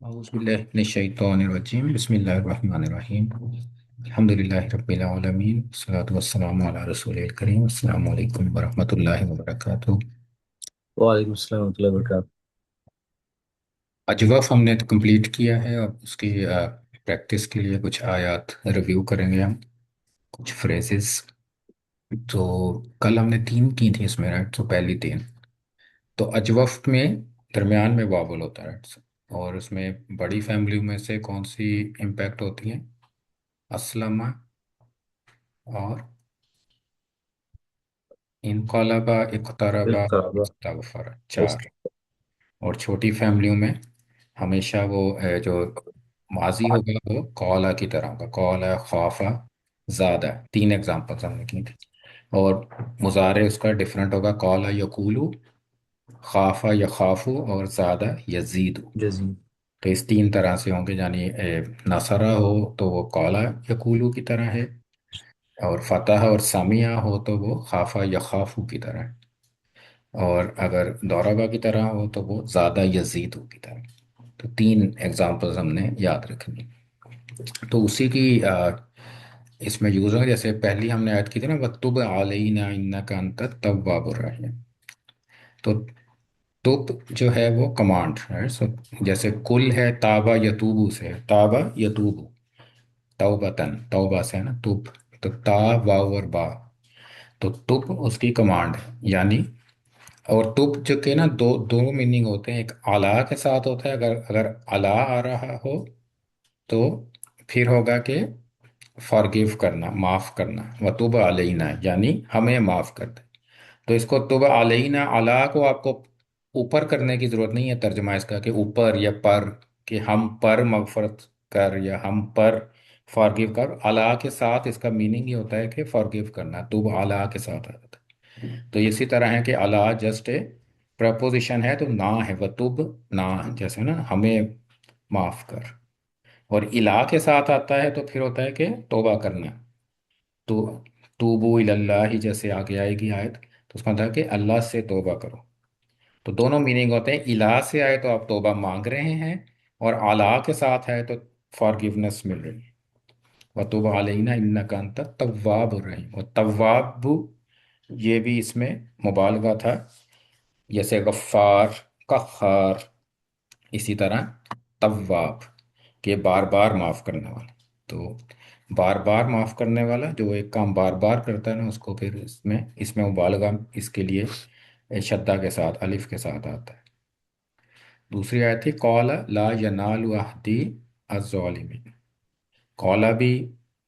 औज़ुबिल्लाहिमिनश्शैतानिर्रजीम बिस्मिल्लाहिर्रहमानिर्रहीम अल्हम्दुलिल्लाहि रब्बिल आलमीन वस्सलातु वस्सलामु अला रसूलिल करीम अस्सलामु अलैकुम वरहमतुल्लाहि वबरकातुहू। वालेकुम अस्सलाम warahmatullahi wabarakatuh। अजवफ़ हमने तो कंप्लीट किया है। अब उसकी प्रैक्टिस के लिए कुछ आयत रिव्यू करेंगे हम, कुछ फ्रेजेस। तो कल हमने तीन की थी इसमें, राइट? तो पहली तीन तो अजवफ़ में दरमियान में वावल होता है, राइट? और उसमें बड़ी फैमिली में से कौन सी इम्पैक्ट होती है? असलमा और इनकलबा इक़्तरबा इल्तहबा इस्तगफर, चार। इस्त- और छोटी फैमिलियों में हमेशा वो जो माजी होगा वो कौला की तरह होगा, कौला खौफा ज़्यादा। तीन एग्जांपल्स हमने की थी। और मुजारे उसका डिफरेंट होगा, कौला यकूलू, खाफा यखाफू, और ज़्यादा यजीदू। जजीम। तो इस तीन तरह से होंगे, यानी नसरा हो तो वो कौला यकूलू की तरह है, और फतह और समिया हो तो वो खाफा यखाफू की तरह है, और अगर दौराबा की तरह हो तो वो ज़्यादा यजीद हो की तरह। तो तीन एग्जांपल्स हमने याद रखनी। तो उसी की इसमें यूज़ होगा। जैसे पहली हमने ऐड की थी ना, वक्तुब अलैना इन्नका अंत तव्वाबुर रहीम। तो तुब जो है वो कमांड है। सो जैसे कुल है ताबा यतूबू से, ताबा यतूबू, तौबतन, तौबा से है ना तुब। तो ता वाव और बा, तो तुब उसकी कमांड है यानी। और तुब जो के ना दो दो मीनिंग होते हैं, एक अला के साथ होता है। अगर अगर अला आ रहा हो तो फिर होगा कि फॉरगिव करना, माफ करना। व तुब अलैना यानी हमें माफ कर दे। तो इसको तुब अलैना, अला को आपको ऊपर करने की जरूरत नहीं है, तर्जमा इसका कि ऊपर या पर, कि हम पर मगफरत कर या हम पर फॉरगिव कर। अला के साथ इसका मीनिंग ये होता है कि फॉरगिव करना, तुब अला के साथ आ जाता है। तो इसी तरह है कि अला जस्ट ए प्रपोजिशन है, तो ना है वतुब, ना जैसे ना हमें माफ कर। और इला के साथ आता है तो फिर होता है कि तौबा करना। तो तूबू इलल्लाहि जैसे आगे आएगी आयत, तो उसका मतलब है कि अल्लाह से तौबा करो। तो दोनों मीनिंग होते हैं। इला से आए तो आप तौबा मांग रहे हैं, और अला के साथ है तो फॉरगिवनेस मिल रही है। वतुब अलैना इन्नका अंत तव्वाबुर रहीम। और तव्वाब ये भी इसमें मुबालगा था, जैसे गफ्फार, कख्खार, इसी तरह तव्वाब के बार बार माफ करने वाला। तो बार बार माफ करने वाला जो एक काम बार बार करता है ना, उसको फिर इसमें इसमें मुबालगा इसके लिए शद्दा के साथ, अलिफ के साथ आता है। दूसरी आयत थी कौला ला यनालु अहदी अज़्ज़ालिमीन। कौला भी,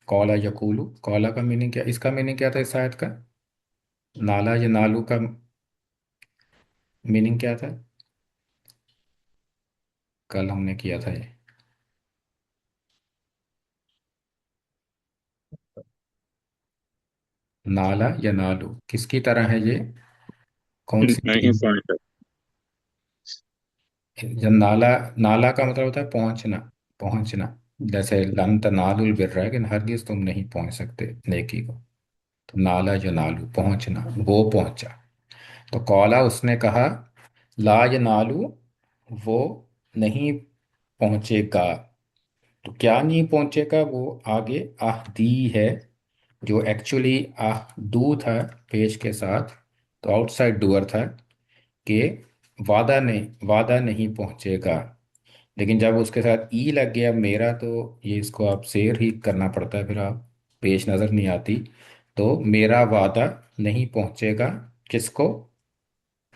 कौला यकूलू, कौला का मीनिंग क्या, इसका मीनिंग क्या था इस आयत का? नाला यनालू का मीनिंग क्या था? कल हमने किया था ये। नाला यनालू किसकी तरह है ये? कौन सी नहीं चीज? पॉइंट है। जब नाला, नाला का मतलब होता है पहुंचना, पहुंचना। जैसे लन तनालुल बिर्रा है कि हरगिज तुम नहीं पहुंच सकते नेकी को। तो नाला यनालू पहुंचना, वो पहुंचा। तो कौला उसने कहा, ला यनालू वो नहीं पहुंचेगा। तो क्या नहीं पहुंचेगा? वो आगे आहदी है, जो एक्चुअली आह दू था पेश के साथ, तो आउटसाइड डूअर था, कि वादा नहीं पहुंचेगा। लेकिन जब उसके साथ ई लग गया मेरा, तो ये इसको आप शेर ही करना पड़ता है, फिर आप पेश नज़र नहीं आती। तो मेरा वादा नहीं पहुंचेगा किसको?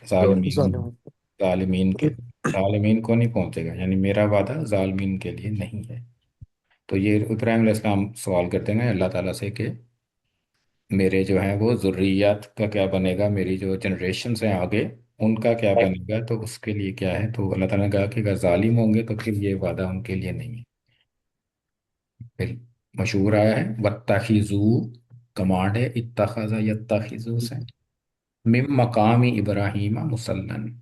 जालिमीन, जालिम। जालिमीन के, जालिमीन को नहीं पहुंचेगा, यानी मेरा वादा जालिमीन के लिए नहीं है। तो ये इब्राहिम अलैहिस्सलाम सवाल करते हैं अल्लाह ताला से कि मेरे जो है वो ज़ुर्रियत का क्या बनेगा, मेरी जो जनरेशन हैं आगे उनका क्या बनेगा, तो उसके लिए क्या है? तो अल्लाह ताला ने कहा कि अगर जालिम होंगे तो फिर ये वादा उनके लिए नहीं है। फिर मशहूर आया है वत्तखिजू, कमांड है इत्तखज़ यत्तखिजू से, मिम मकामी इब्राहीम मुसल्लन।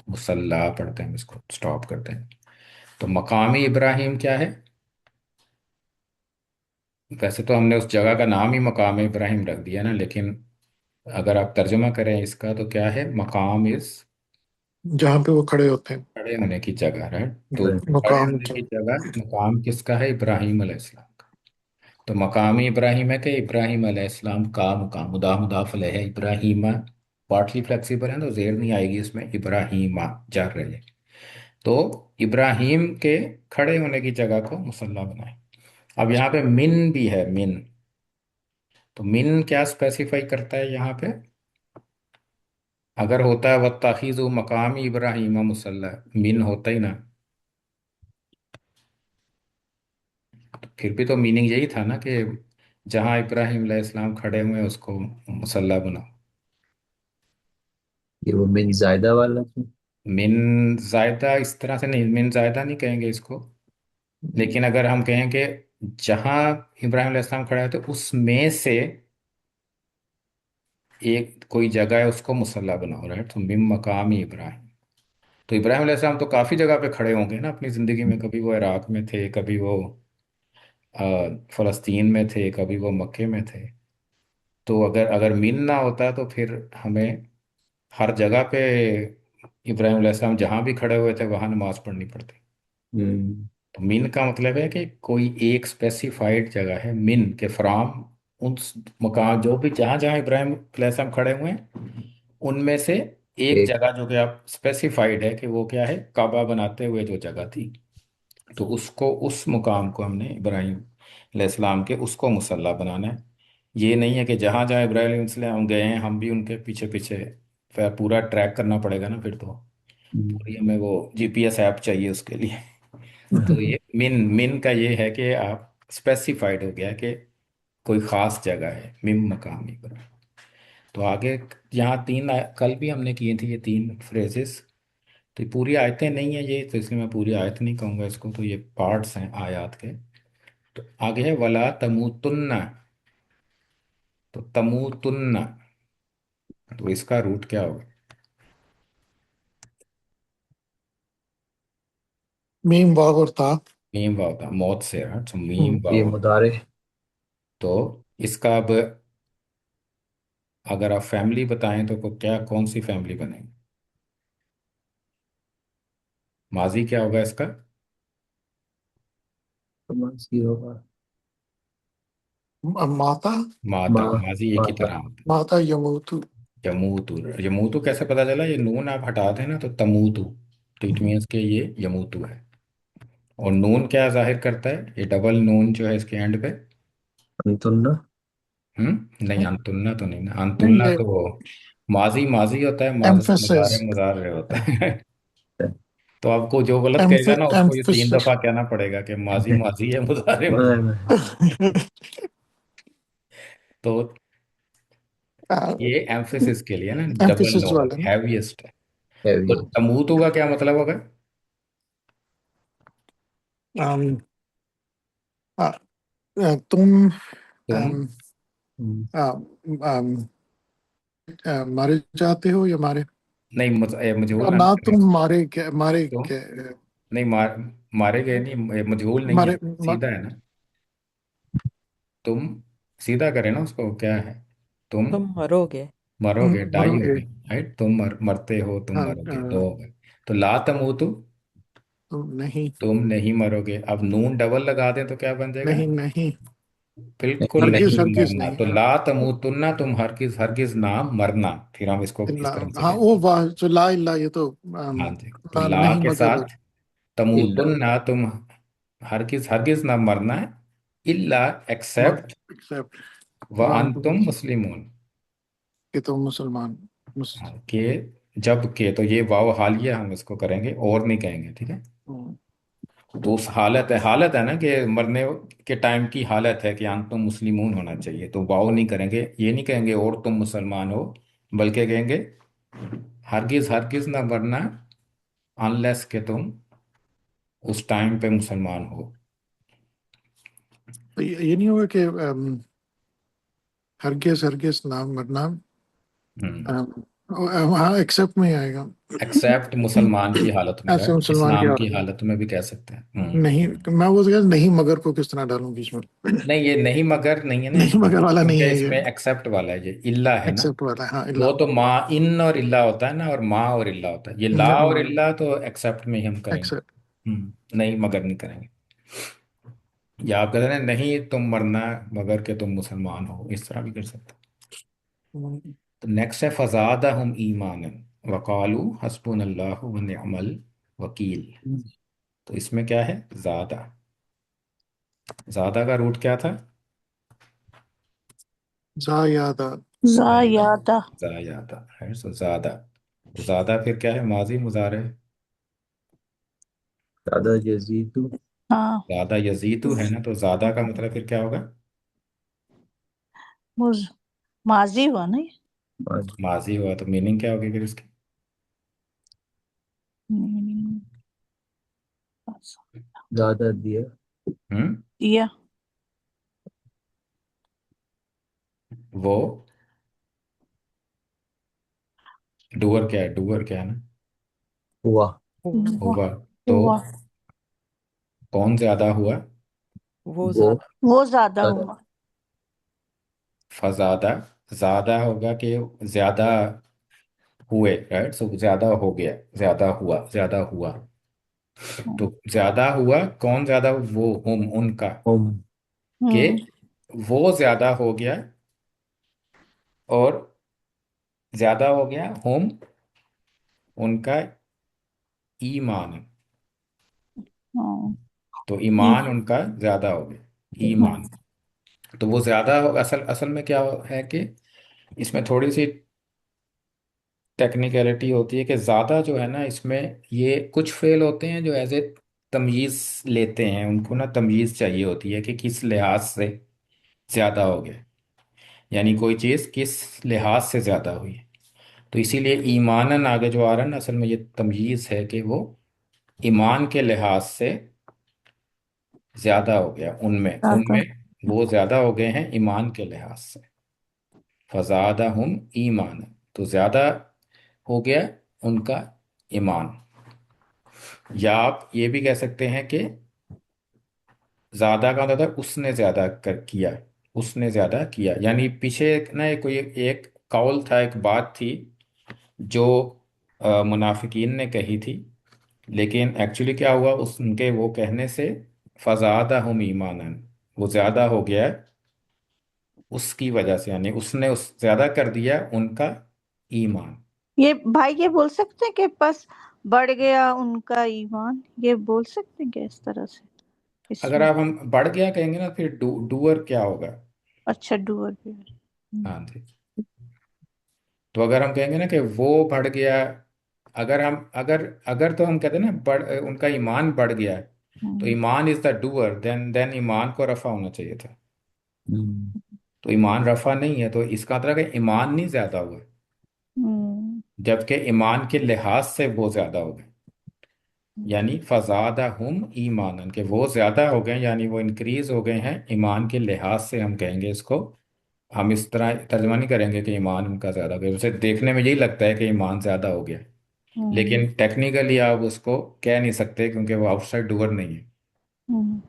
मुसल्ला पढ़ते हैं, इसको स्टॉप करते हैं। तो मकामी इब्राहीम क्या है? वैसे तो हमने उस जगह का नाम ही मकाम इब्राहिम रख दिया ना, लेकिन अगर आप तर्जुमा करें इसका तो क्या है? मकाम इस जहाँ पे वो खड़े होते हैं। खड़े होने की जगह है। तो राइट। खड़े मकाम होने क्या? की जगह मकाम किसका है? इब्राहिम अलैहिस्सलाम का। तो मकाम इब्राहिम है कि इब्राहिम अलैहिस्सलाम का मुकाम, मुदाफ मुदाफ अलैह है। इब्राहिमा पार्टली फ्लेक्सिबल है तो जेर नहीं आएगी इसमें, इब्राहिमा जार रहे। तो इब्राहिम के खड़े होने की जगह को मुसल्ला बनाए। अब यहाँ पे मिन भी है, मिन। तो मिन क्या स्पेसिफाई करता है यहाँ पे? अगर होता है वत्तखिज़ु मकाम इब्राहिम मुसल्ला, मिन होता ही ना, तो फिर भी तो मीनिंग यही था ना कि जहाँ इब्राहिम अलैहिस्सलाम खड़े हुए हैं उसको मुसल्ला बनाओ। ये वो मिन जायदा वाला था। मिन जायदा इस तरह से नहीं, मिन जायदा नहीं कहेंगे इसको। लेकिन अगर हम कहें कि जहाँ इब्राहिम अलैहिस्सलाम खड़े हैं तो उसमें से एक कोई जगह है उसको मुसल्ला बनाओ, राइट। तो मिम मकाम इब्राहिम। तो इब्राहिम अलैहिस्सलाम तो काफ़ी जगह पे खड़े होंगे ना अपनी ज़िंदगी में। कभी वो इराक में थे, कभी वो फ़लस्तीन में थे, कभी वो मक्के में थे। तो अगर अगर मीन ना होता तो फिर हमें हर जगह पे इब्राहिम अलैहिस्सलाम जहाँ भी खड़े हुए थे वहाँ नमाज पढ़नी पड़ती। हम्म। तो मीन का मतलब है कि कोई एक स्पेसिफाइड जगह है, मिन के फ्राम, उस मकान जो भी जहाँ जहाँ इब्राहिम अलैहिस्सलाम खड़े हुए हैं उनमें से एक एक। जगह जो कि आप स्पेसिफाइड है कि वो क्या है, काबा बनाते हुए जो जगह थी। तो उसको, उस मुकाम को हमने इब्राहिम अलैहिस्सलाम के उसको मुसल्ला बनाना है। ये नहीं है कि जहाँ जहाँ इब्राहिम अलैहिस्सलाम गए हैं हम भी उनके पीछे पीछे, फिर पूरा ट्रैक करना पड़ेगा ना फिर तो। पूरी हमें वो जीपीएस ऐप चाहिए उसके लिए। तो ये मिन, मिन का ये है कि आप स्पेसिफाइड हो गया कि कोई खास जगह है, मिम मकाम इब्राहिम। तो आगे यहाँ तीन कल भी हमने किए थे ये तीन फ्रेजेस। तो ये पूरी आयतें नहीं है ये, तो इसलिए मैं पूरी आयत नहीं कहूँगा इसको, तो ये पार्ट्स हैं आयत के। तो आगे है वला तमूतुन्ना। तो तमूतुन्ना, तो इसका रूट क्या होगा? मीम वाव और ता। मीम वाव था, मौत से है, तो मीम ये वाव। मुदारे। तो इसका अब अगर आप फैमिली बताएं तो क्या, कौन सी फैमिली बनेगी? माजी क्या होगा इसका? कमासी होगा। माता। माता, माँ। माजी एक ही माता। तरह होता है। माता यमूतु। यमूतु, यमूतु कैसे पता चला? ये नून आप हटा दें ना तो तमूतु, तो इट मीन्स के ये यमूतु है। और नून क्या जाहिर करता है? ये डबल नून जो है इसके एंड पे। अंतुन्ना। नहीं, अंतुलना तो नहीं ना, नहीं, अंतुलना ये तो माजी माजी होता है, एम्फेसिस। मुजारे मुजारे होता है। तो आपको जो गलत कहेगा ना उसको ये तीन एम्फेसिस। दफा कहना पड़ेगा कि माजी माजी है, मुजारे मुजारे। तो ये एम्फेसिस के लिए ना, डबल एम्फेसिस नोन वाला ना। हैवीएस्ट है। हैवी तो है। तमूतु का क्या मतलब होगा? अम, आ, तुम तुम, अम, हम्म। आ, मारे जाते हो या मारे? नहीं मजहूल और ना ना करें तुम इसको। मारे मारे तुम, के, नहीं मारे गए नहीं, मजहूल नहीं है, मारे सीधा है ना। तुम सीधा करें ना उसको, क्या है? तुम तुम मरोगे। मरोगे, डाई हो मरोगे। गए, राइट। तुम मरते हो, तुम हाँ, मरोगे, दो हो गए। तो ला तमूतु, तुम नहीं। तुम नहीं मरोगे। अब नून डबल लगा दें तो क्या बन जाएगा? नहीं नहीं। बिल्कुल नहीं हरगिज नहीं नहीं। हरगिज मरना। नहीं। तो ला तमूतुन्ना, तुम हरगिज हरगिज ना मरना। फिर हम इसको इल्ला। इस तरह से हाँ, कहते वो हैं। वाह जो ला इल्ला, ये तो हाँ जी, तो ना, ला नहीं के मगर साथ इल्ला। तमूतुन्ना, तुम हरगिज हरगिज ना मरना है, इल्ला एक्सेप्ट, एक्सेप्ट व वन टू, अंतुम मुस्लिमून। कि तुम मुसलमान हाँ, के जब के, तो ये वाव हालिया हम इसको करेंगे और नहीं कहेंगे, ठीक है। हम्म, तो उस हालत है ना कि मरने के टाइम की हालत है कि अंतुम मुस्लिमून होना चाहिए, तो वाव नहीं करेंगे, ये नहीं कहेंगे और तुम मुसलमान हो, बल्कि कहेंगे हरगिज हरगिज ना मरना, अनलेस के तुम उस टाइम पे मुसलमान हो। तो ये नहीं होगा कि हरगिज हरगिज ना मरना। हम्म। हाँ एक्सेप्ट में ही आएगा। एक्सेप्ट मुसलमान की हालत में, ऐसे राइट, मुसलमान की इस्लाम की हालत में। हालत में भी कह सकते हैं। नहीं, मैं वो जगह नहीं मगर को किस तरह डालूं बीच में? नहीं, ये नहीं मगर नहीं है ना नहीं इसमें, मगर वाला नहीं क्योंकि है ये। इसमें एक्सेप्ट वाला है, ये इल्ला है ना। एक्सेप्ट वाला है, हाँ, इल्ला। वो तो मा इन और इल्ला होता है ना, और मा और इल्ला होता है, ये ला इल्ला और मार। इल्ला तो एक्सेप्ट में ही हम करेंगे। एक्सेप्ट। नहीं मगर नहीं करेंगे। या आप कहते हैं ना, नहीं तुम मरना मगर के तुम मुसलमान हो, इस तरह भी कर सकते हैं। तो नेक्स्ट है फजादहुम ईमान वकालू हस्बुनल्लाहु व निअमल वकील। तो इसमें क्या है, ज्यादा, ज्यादा का रूट क्या था? जायादा। जायादा। ज्यादा है, सो ज्यादा। तो ज्यादा फिर क्या है, माजी मुजारे। ज्यादा यजीदु। हाँ, ज्यादा यजीदु है ना, तो ज्यादा का मतलब फिर क्या होगा? मुज माजी हुआ ना ये। माजी। माजी हुआ, तो मीनिंग क्या होगी फिर इसकी? हम्म, ज्यादा दिया। हम्म दिया। वो डूअर क्या है, डूअर क्या है ना, हुआ। हुआ। होगा। तो हुआ। कौन ज्यादा हुआ? वो वो ज्यादा। वो ज्यादा ज्यादा। हुआ। फजादा, ज्यादा होगा कि ज्यादा हुए, राइट, सो ज्यादा हो गया, ज्यादा हुआ, ज्यादा हुआ। तो ज्यादा हुआ, कौन ज्यादा, वो हम उनका, हम। के हम्म। वो ज्यादा हो गया, और ज्यादा हो गया हम उनका ईमान। हम्म। तो ई। ईमान उनका ज्यादा हो गया, ईमान। हम्म। तो वो ज्यादा हो, असल असल में क्या है कि इसमें थोड़ी सी टेक्निकलिटी होती है कि ज़्यादा जो है ना, इसमें ये कुछ फेल होते हैं जो एज ए तमयीज़ लेते हैं, उनको ना तमयीज़ चाहिए होती है कि किस लिहाज से ज़्यादा हो गया, यानी कोई चीज़ किस लिहाज से ज़्यादा हुई है। तो इसीलिए ईमानन आगे जो आ रहा है ना, असल में ये तमयीज़ है कि वो ईमान के लिहाज से ज़्यादा हो गया, उनमें ज्यादा। उनमें वो ज़्यादा हो गए हैं ईमान के लिहाज से। फजादा हम ईमान, तो ज़्यादा हो गया उनका ईमान। या आप ये भी कह सकते हैं कि ज्यादा का मतलब है उसने ज्यादा कर किया, उसने ज्यादा किया, यानी पीछे ना कोई एक कौल था, एक बात थी जो मुनाफिकीन ने कही थी, लेकिन एक्चुअली क्या हुआ, उस उनके वो कहने से फजादा हम ईमानन, वो ज्यादा हो गया उसकी वजह से, यानी उसने उस ज्यादा कर दिया उनका ईमान। ये भाई ये बोल सकते हैं कि बस बढ़ गया उनका ईमान, ये बोल सकते हैं क्या इस तरह से अगर इसमें? आप हम बढ़ गया कहेंगे ना, फिर डूअर क्या होगा? अच्छा, डूअर भी। हाँ जी। तो अगर हम कहेंगे ना कि वो बढ़ गया, अगर हम अगर अगर तो हम कहते हैं ना बढ़, उनका ईमान बढ़ गया है, तो हम्म। ईमान इज द डूअर, देन ईमान को रफा होना चाहिए था। हम्म। तो ईमान रफा नहीं है, तो इसका मतलब है कि ईमान नहीं ज्यादा हुआ, हम्म। जबकि ईमान के लिहाज से वो ज्यादा हो गए, यानी फजादा हम ईमानन, के वो ज्यादा हो गए, यानी वो इंक्रीज हो गए हैं ईमान के लिहाज से, हम कहेंगे इसको। हम इस तरह तर्जमा नहीं करेंगे कि ईमान उनका ज्यादा हो गया, उसे देखने में यही लगता है कि ईमान ज्यादा हो गया, हम्म। लेकिन टेक्निकली आप उसको कह नहीं सकते, क्योंकि वो आउटसाइड डूअर नहीं है। हम्म।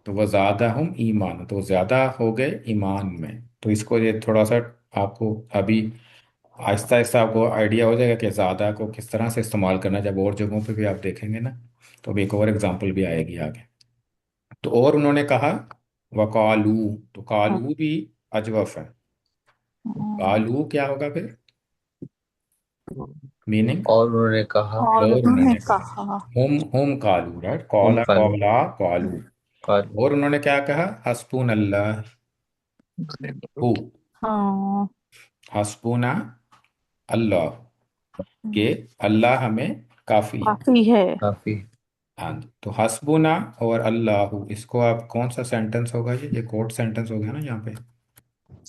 तो वह ज़्यादा हम ईमान, तो ज़्यादा हो गए ईमान में। तो इसको ये थोड़ा सा आपको अभी आहिस्ता आहिस्ता आपको आइडिया हो जाएगा कि ज़्यादा को किस तरह से इस्तेमाल करना है, जब और जगहों पे भी आप देखेंगे ना, तो अभी एक और एग्जांपल भी आएगी आगे। तो और उन्होंने कहा वकालू, तो कालू भी अजवफ है। कालू क्या होगा फिर, मीनिंग? और उन्होंने कहा। और और उन्होंने उन्होंने कहा, कहा। हम कालू, राइट, हम कौला कालू। कौला कालू। कालू। और उन्होंने क्या कहा, हस्बुन अल्लाह, हु, हाँ। हस्बुना अल्लाह, के अल्लाह हमें काफ़ी है। काफी है। काफी। हाँ जी। तो हस्बुना और अल्लाह, इसको आप कौन सा सेंटेंस होगा, ये कोट सेंटेंस हो गया ना यहाँ पे,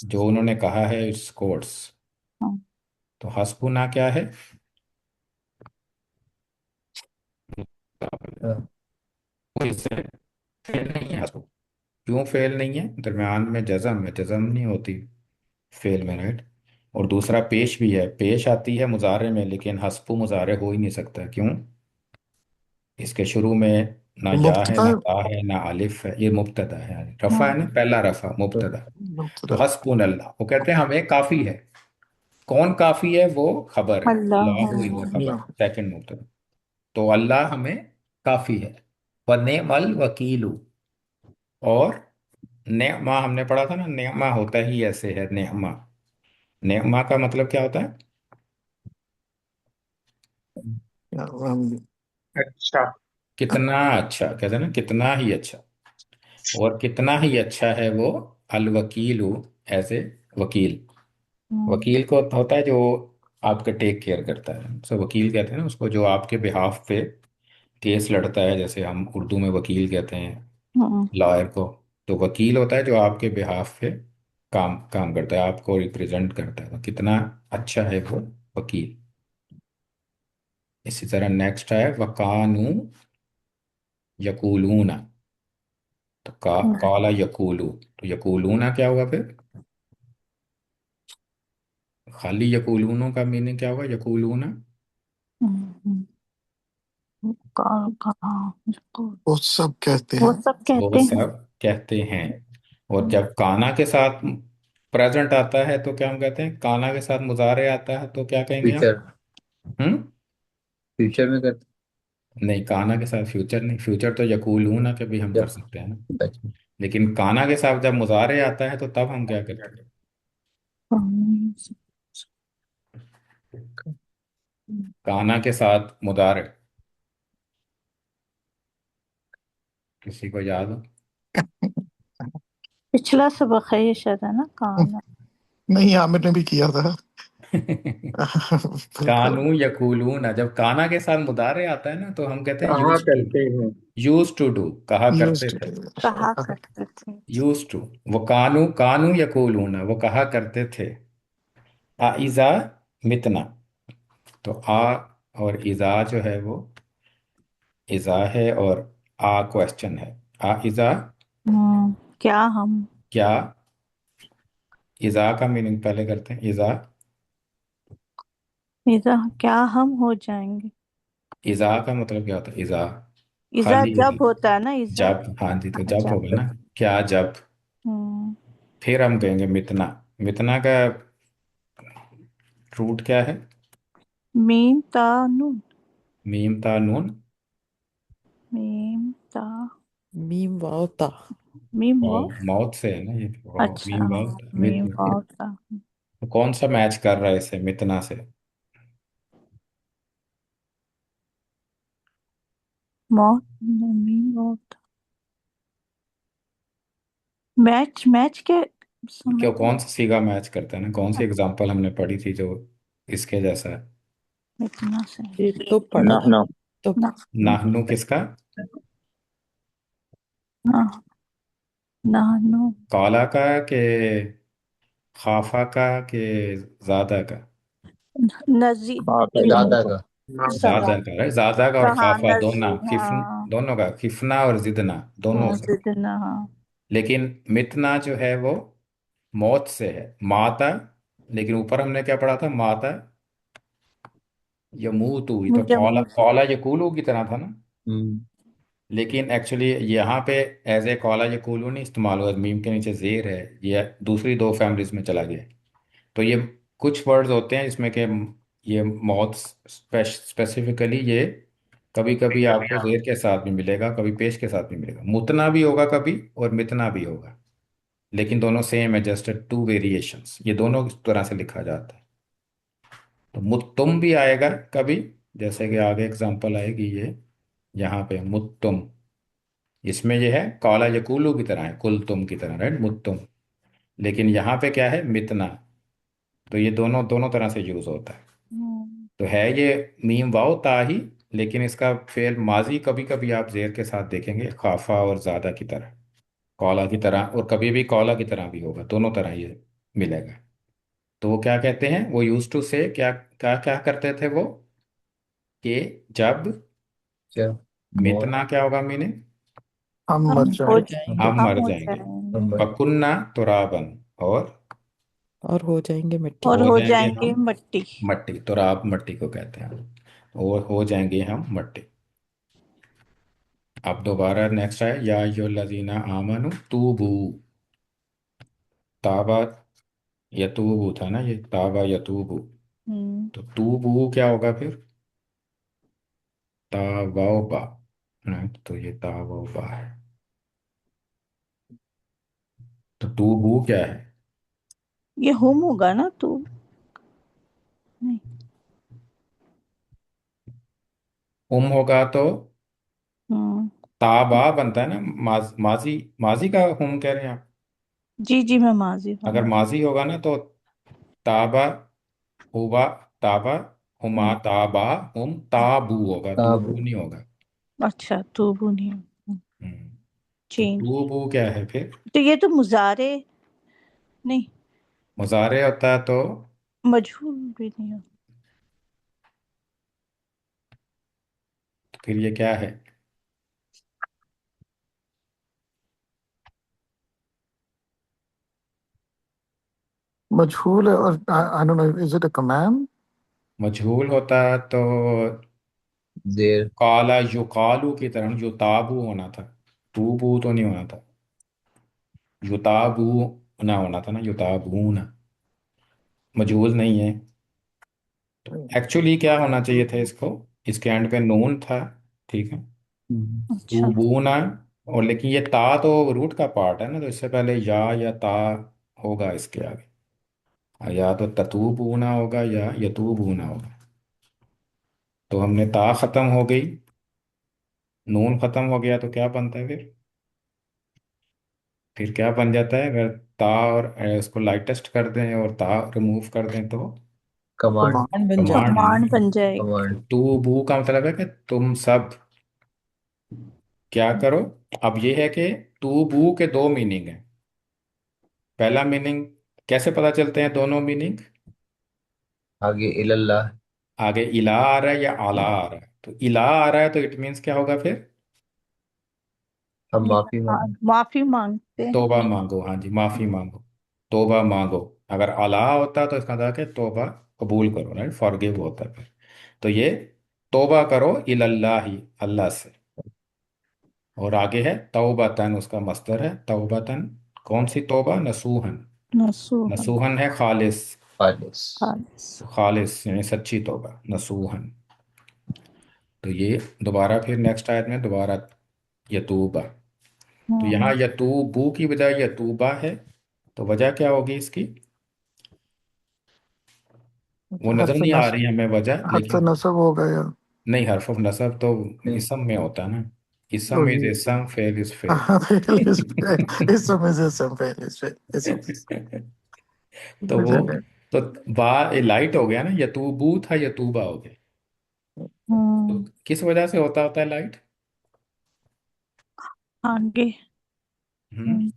जो उन्होंने कहा है इट्स कोट्स। हाँ। तो हस्बुना क्या है? हाँ। वो इससे फेल नहीं है हस्बु। क्यों फेल नहीं है? दरम्यान में जज़म है, जज़म नहीं होती फेल में, राइट। और दूसरा पेश भी है, पेश आती है मुजारे में, लेकिन हस्बु मुजारे हो ही नहीं सकता। क्यों? इसके शुरू में ना या है, मुब्तदा। ना ता है, ना अलिफ है। ये मुब्तदा है, यानी रफा है हाँ। ना, पहला रफा मुब्तदा। तो मुब्तदा। हस्बुन अल्लाह, वो कहते हैं हमें काफी है। कौन काफी है? वो खबर है। अल्लाह। ला हुई वो खबर, अल्लाह। सेकंड मुब्तदा। तो अल्लाह हमें काफी है। व नेमल वकीलु। और नेमा हमने पढ़ा था ना, नेमा होता ही ऐसे है, नेमा। नेमा का मतलब क्या होता है? या, हम- अच्छा। कितना अच्छा, कहते हैं ना, कितना ही अच्छा। और कितना ही अच्छा है वो अल वकील, एज ए वकील। हम्म, वकील को होता है जो आपका टेक केयर करता है, सो वकील कहते हैं ना उसको, जो आपके बिहाफ पे केस लड़ता है, जैसे हम उर्दू में वकील कहते हैं हम्म, लॉयर को। तो वकील होता है जो आपके बिहाफ पे काम काम करता है, आपको रिप्रेजेंट करता है। तो कितना अच्छा है वो वकील। इसी तरह नेक्स्ट है वकानू यकूलूना। तो काला यकूलू, तो यकूलूना क्या होगा फिर? खाली यकूलूनों का मीनिंग क्या होगा? यकूलूना हम्म, कहाँ इसको वो सब कहते वो हैं। सब वो कहते हैं। सब कहते हैं। और जब काना के साथ प्रेजेंट आता है तो क्या हम कहते हैं? काना के साथ मुजारे आता है तो क्या कहेंगे आप? फ्यूचर। हम्म। फ्यूचर में करते। नहीं, काना के साथ फ्यूचर नहीं, फ्यूचर तो यकूलूना के भी हम कर जब। सकते हैं ना। अच्छा। लेकिन काना के साथ जब मुजारे आता है तो तब हम क्या करते हम्म, हैं? काना के साथ मुजारे, किसी को याद हो? पिछला सबक है ये शायद, है ना, कान। नहीं, आमिर ने भी किया था। कानू बिल्कुल। यकूलूना, जब काना के साथ मुदारे आता है ना तो हम कहते हैं कहा यूज टू। करते हैं। यूज टू डू, कहा यूज्ड करते टू थे। डू। कहा करते थे। Use to. वो कानू कानू यकूलूना, वो कहा करते थे। आइजा मितना। तो आ और इजा जो है वो इजा है, और आ क्वेश्चन है। आइजा क्या हम। क्या? इजा का मीनिंग पहले करते हैं। इजा, इजा क्या हम हो जाएंगे। इजा का मतलब क्या होता है? इजा इजा खाली इजा, जब होता है ना, इजा। जब। हाँ जी, तो हाँ, जब होगा जब। ना। क्या जब? हम्म, फिर हम कहेंगे मितना। मितना का रूट क्या है? मीम ता नून। मीम ता नून। मीम ता। मीम वाव ता। मीम वाव, वाव। माउथ से है ना ये, वाव अच्छा मीम वाव हाँ, मित। मीम वाव ता। तो कौन सा मैच कर रहा है इसे मितना से? मौत। मीम वाव ता। मैच मैच के समझ क्यों, कौन सा सीगा मैच करता है ना? कौन सी एग्जांपल हमने पढ़ी थी जो इसके जैसा है? इतना से। ये तो पढ़ा ना है। ना। तो ना। नाहनु किसका? ना। नानो। काला का के खाफा का के ज्यादा का? नजी। हाँ, ज्यादा का। ज्यादा का है, ज्यादा का। और हाँ, खाफा दोनों, नजी खिफन हाँ। दोनों का, खिफना और जिदना दोनों का। जितना हाँ। लेकिन मितना जो है वो मौत से है, माता। लेकिन ऊपर हमने क्या पढ़ा था? माता यमूतु, ये तो मुझे कौला मुझ। कौला यकूलू की तरह था ना। हम्म। लेकिन एक्चुअली यहाँ पे एज ए कौला यकूलू नहीं इस्तेमाल हुआ, मीम के नीचे जेर है, ये दूसरी दो फैमिलीज में चला गया। तो ये कुछ वर्ड्स होते हैं जिसमें कि ये मौत स्पेसिफिकली ये कभी कभी आपको जेर के साथ भी मिलेगा, कभी पेश के साथ भी मिलेगा। मुतना भी होगा कभी और मितना भी होगा, लेकिन दोनों सेम है, जस्ट टू वेरिएशंस। ये दोनों इस तरह से लिखा जाता है। तो मुत्तुम भी आएगा कभी, जैसे कि आगे एग्जांपल आएगी ये। यहाँ पे मुत्तुम, इसमें ये है कौला यकूलू की तरह है, कुल तुम की तरह, राइट, मुत्तुम। लेकिन यहाँ पे क्या है? मितना। तो ये दोनों दोनों तरह से यूज होता है। हम्म, तो है ये मीम वाव ता ही, लेकिन इसका फेल माजी कभी कभी आप जेर के साथ देखेंगे, खाफा और ज्यादा की तरह, कौला की तरह, और कभी भी कौला की तरह भी होगा, दोनों तरह ये मिलेगा। तो वो क्या कहते हैं? वो यूज टू से क्या क्या क्या करते थे वो, कि जब क्या। मौत। मितना क्या होगा मीनिंग? हम हम मर हो जाएंगे। जाएंगे, हम हम मर हो जाएंगे। जाएंगे। नंबर। वकुन्ना तुराबन, और और हो जाएंगे मिट्टी। और हो हो जाएंगे जाएंगे हम मट्टी। मट्टी, तो आप मट्टी को कहते हैं, और हो जाएंगे हम मट्टी। अब दोबारा नेक्स्ट है, या यो लजीना आमनु तूबू। ताबा यतूबू था ना, ये ताबा यतूबू। हम्म। तो तूबू क्या होगा फिर? तावाबा। नहीं, तो ये तावाबा है। तो तूबू क्या है? ये हुम होगा ना तो। नहीं। होगा तो हम्म। ताबा बनता है ना, माजी। माजी का हुम कह रहे हैं आप? जी जी, मैं माजी अगर हूँ। माजी होगा ना तो ताबा हुआ, ताबा हुमा, ताबा हुम, ताबू होगा, ताबू। तूबू नहीं होगा। अच्छा, तो वो नहीं। हम्म। तो चेंज। तूबू क्या है फिर? तो ये तो मुजारे नहीं, मुजारे होता है तो मजहूल भी नहीं हो। फिर ये क्या है? मजहूल है, और I don't know, is it a command? मजहूल होता है तो देर। काला युकालू की तरह युताबू होना था, तूबू तो नहीं होना था। युताबू ना होना था ना, युताबू ना। मजहूल नहीं है। एक्चुअली क्या होना चाहिए था इसको? इसके एंड पे नून था, ठीक है, अच्छा। तूबू ना। और लेकिन ये ता तो रूट का पार्ट है ना, तो इससे पहले या ता होगा इसके आगे। या तो ततूबू ना होगा या यतूबू ना होगा। तो हमने ता खत्म हो गई, नून खत्म हो गया, तो क्या बनता है फिर? फिर क्या बन जाता है अगर ता और इसको लाइटेस्ट कर दें और ता रिमूव कर दें तो? कमांड। कमांड बन कमांड जाती है है। ना। कमांड बन जाएगी। तो कमांड। तू बू का मतलब है कि तुम सब क्या करो। अब ये है कि तू बू के दो मीनिंग है। पहला मीनिंग कैसे पता चलते हैं दोनों मीनिंग? आगे इल्लल्लाह। आगे इला आ रहा है या आला आ रहा है? तो इला आ रहा है तो इट मीन्स क्या होगा फिर? हम ये माफी मांगे। माफी मांगते तोबा हैं। मांगो, हाँ जी, माफी मांगो। तोबा मांगो। अगर अला होता तो इसका मतलब है कि तोबा कबूल करो, राइट, फॉरगिव होता है फिर। तो ये तोबा करो इलल्लाही, अल्लाह से। और आगे है तौबतन, उसका मस्दर है तौबतन। कौन सी तोबा? नसूहन। नसूहन। नसूहन है खालिस। खालिस। खालिस। तो खालिस यानी सच्ची तोबा, नसूहन। तो ये दोबारा फिर नेक्स्ट आयत में दोबारा यतूबा। तो यहाँ हम्म। यतूबू की बजाय यतूबा है। तो वजह क्या होगी इसकी? वो नजर हर्फ नहीं आ नस रही हमें वजह, हर्फ लेकिन नसब होगा या? नहीं, हर्फ ऑफ नसब तो नहीं। इसम में होता है ना। इसम इज ओके। इसम, फेल इज फेल। हाँ, फेल इज फेल, इस समय से सब फेल इज फेल, इस तो वो, समय। तो बा लाइट हो गया ना, यतूबू था यतूबा हो गया। तो हम्म। किस वजह से होता होता है लाइट? आगे। हम्म।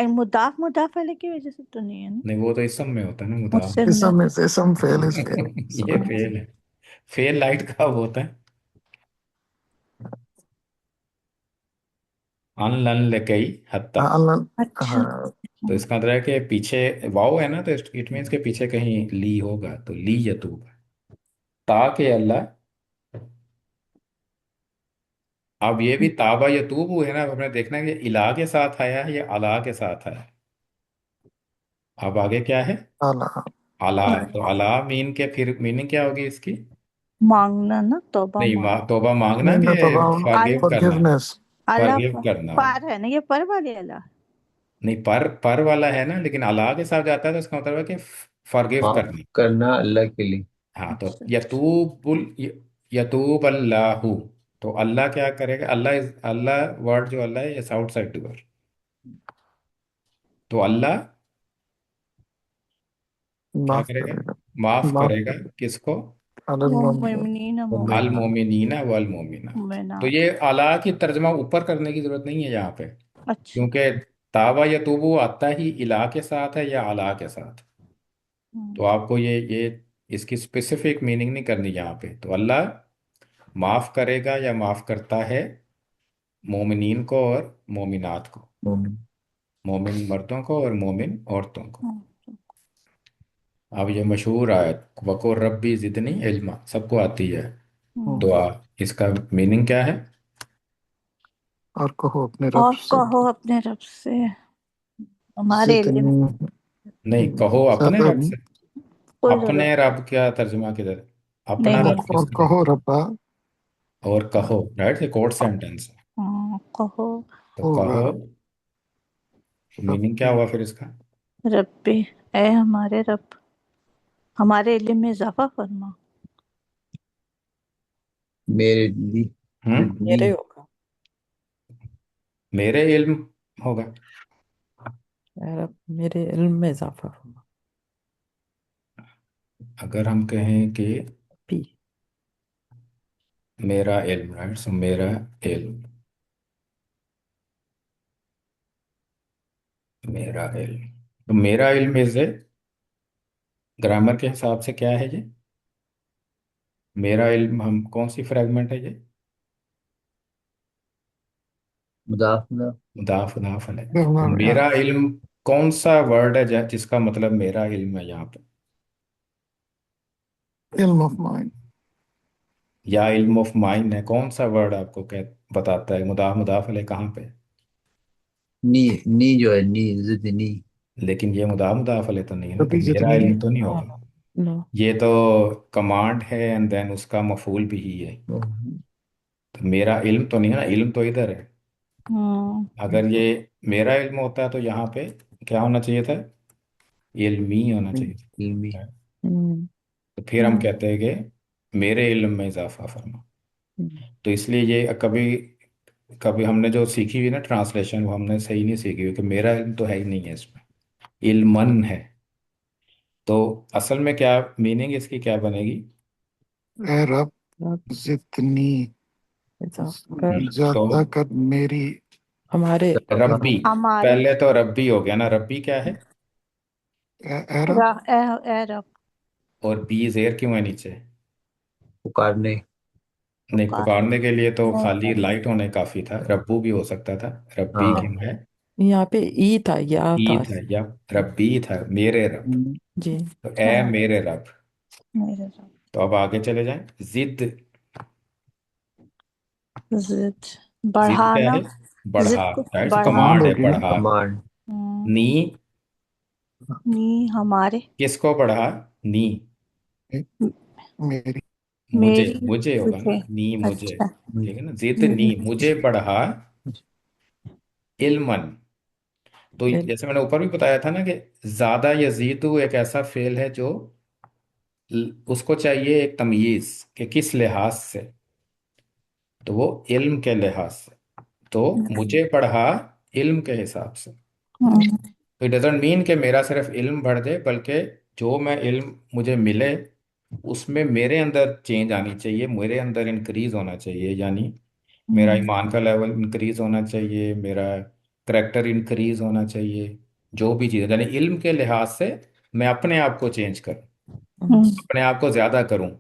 मुदाफ मुदाफ वाले की वजह से तो नहीं है ना। नहीं, वो तो इसम में होता है ना, मुदाफ। मुझसे इस में। समय से सम फेल इज फेल। ये फेल है। फेल लाइट कब होता है? अनलन लकई हत्ता। हाँ, अल्लाह। अच्छा। हाँ, तो इसका मतलब है कि पीछे वाव है ना, तो इट मीन्स के पीछे कहीं ली होगा, तो ली यतूब। ताकि अल्लाह। अब ये भी ताबा यतूब है ना, अब हमने देखना है कि इला के साथ आया है या अला के साथ आया है। अब आगे क्या है? अल्लाह। अला। तो अला मीन के फिर मीनिंग क्या होगी इसकी? मांगना ना, तौबा नहीं, मांग। तौबा मांगना नहीं कि नहीं, तो फॉरगिव अल्लाह। करना? फॉरगिवनेस। अल्लाह फॉरगिव करना हो। पर है ना, ये पर वाले अल्लाह। नहीं, पर वाला है ना, लेकिन अला के साथ जाता है तो इसका मतलब है कि फॉरगिव माफ करना। करना अल्लाह के लिए। हाँ, तो अच्छा। यतूब अल्लाहु। तो अल्लाह क्या करेगा? अल्लाह इज, अल्लाह वर्ड जो अल्लाह है, इज आउटसाइड डूअर। तो अल्लाह क्या माफ करेगा? करेगा। माफ माफ करेगा करेगा। किसको? अदल वो मोमिन। मोमिनीन मोमिन। अल मोमिनात। मोमिनीना वल मोमिनात। तो मोमिनात। ये अला की तर्जमा ऊपर करने की जरूरत नहीं है यहाँ पे, अच्छा। क्योंकि ताबा या तूबू आता ही इला के साथ है या अला के साथ। तो हम्म। आपको ये इसकी स्पेसिफिक मीनिंग नहीं करनी यहाँ पे। तो अल्लाह माफ करेगा या माफ करता है मोमिनीन को और मोमिनात को। मोमिन। मोमिन मर्दों को और मोमिन औरतों को। हम्म। अब ये मशहूर आयत वको रब्बी जिदनी इल्मा सबको आती है हम्म। दुआ। इसका मीनिंग क्या है? और कहो अपने रब और से कहो अपने रब से हमारे लिए जितनी नहीं, कहो अपने ज्यादा। रब से। कोई जरूरत अपने रब क्या तर्जुमा किधर? नहीं। अपना नहीं रब और किसका है? कहो रब्बा और कहो, राइट, ये कोड सेंटेंस है। कहो तो होगा कहो, तो मीनिंग क्या रब्बी। हुआ फिर इसका? रब्बी, ए हमारे रब, हमारे इल्म में इजाफा फरमा। मेरे लिए हम्म। जितनी। मेरे होगा। मेरे इल्म होगा। यार अब मेरे इल्म में इजाफा फरमा। अगर हम कहें कि पी। मेरा इल्म, राइट, सो मेरा इल्म, मेरा इल्म, तो मेरा इल्म इज ए, ग्रामर के हिसाब से क्या है ये? मेरा इल्म, हम कौन सी फ्रेगमेंट है ये? मुदाफना। मुदाफ मुदाफल है। तो या मेरा इल्म कौन सा वर्ड है जिसका मतलब मेरा इल्म है यहाँ पे? इल्म ऑफ माइंड। या इल्म ऑफ माइंड है, कौन सा वर्ड आपको कह बताता है मुदाफ मुदाफल है कहाँ पे? नी, नी जो है नी, जितनी। लेकिन ये मुदाफ मुदाफल है तो नहीं है ना, तो रब्बी मेरा जितनी इल्म तो नहीं नो होगा। No no. ये तो कमांड है एंड देन उसका मफूल भी ही है। तो मेरा इल्म तो नहीं है ना, इल्म तो इधर है। हम्म। अगर ये मेरा इल्म होता तो यहाँ पे क्या होना चाहिए था? इल्मी होना चाहिए इल्मी। था। हम्म, तो फिर हम कहते हैं कि मेरे इल्म में इजाफा फरमा। हम्म, तो इसलिए ये कभी कभी हमने जो सीखी हुई ना ट्रांसलेशन, वो हमने सही नहीं सीखी हुई, कि मेरा इल्म तो है ही नहीं है इसमें, इल्मन है। तो असल में क्या मीनिंग इसकी क्या बनेगी? ए रब अब जितनी इजाफा कर तो ज्यादा कर मेरी। हमारे। रब्बी, हमारे पहले तो रब्बी हो गया ना, रब्बी क्या है? ए रब ए रब और बी जेर क्यों है नीचे? पुकारने। नहीं, पुकार। पुकारने के लिए तो नहीं खाली लाइट होने काफी था, रब्बू भी हो सकता था। रब्बी हाँ। क्यों है? यहाँ पे ई था, या ई था। था या रब्बी था, मेरे रब। जी। तो ए हाँ, मेरे रब। मेरे रब। तो अब आगे चले जाएं। जिद, जिद, जिद क्या बढ़ाना। है? बढ़ा, जिद को राइट, सो कमांड कमांड बढ़ाना। है होगी ना। बढ़ा। कमांड। हम्म, नी, नी हमारे, किसको बढ़ा? नी, मे- मेरी मुझे, मेरी, मुझे होगा ना, तुझे। नी मुझे। अच्छा। ठीक है ना, जिद हम्म, नी मुझे बढ़ा इल्मन। तो इल- जैसे मैंने ऊपर भी बताया था ना कि ज्यादा यजीदु एक ऐसा फेल है जो उसको चाहिए एक तमयीज कि किस लिहाज से, तो वो इल्म के लिहाज से। तो मुझे पढ़ा इल्म के हिसाब से। हम्म, तो इट डजेंट मीन कि मेरा सिर्फ इल्म बढ़ जाए, बल्कि जो मैं इल्म मुझे मिले उसमें मेरे अंदर चेंज आनी चाहिए, मेरे अंदर इंक्रीज होना चाहिए। यानी मेरा हम्म, ईमान का लेवल इंक्रीज होना चाहिए, मेरा करेक्टर इंक्रीज होना चाहिए। जो भी चीज़, यानी इल्म के लिहाज से मैं अपने आप को चेंज करूं, हम्म, हम्म, अपने आप को ज्यादा करूं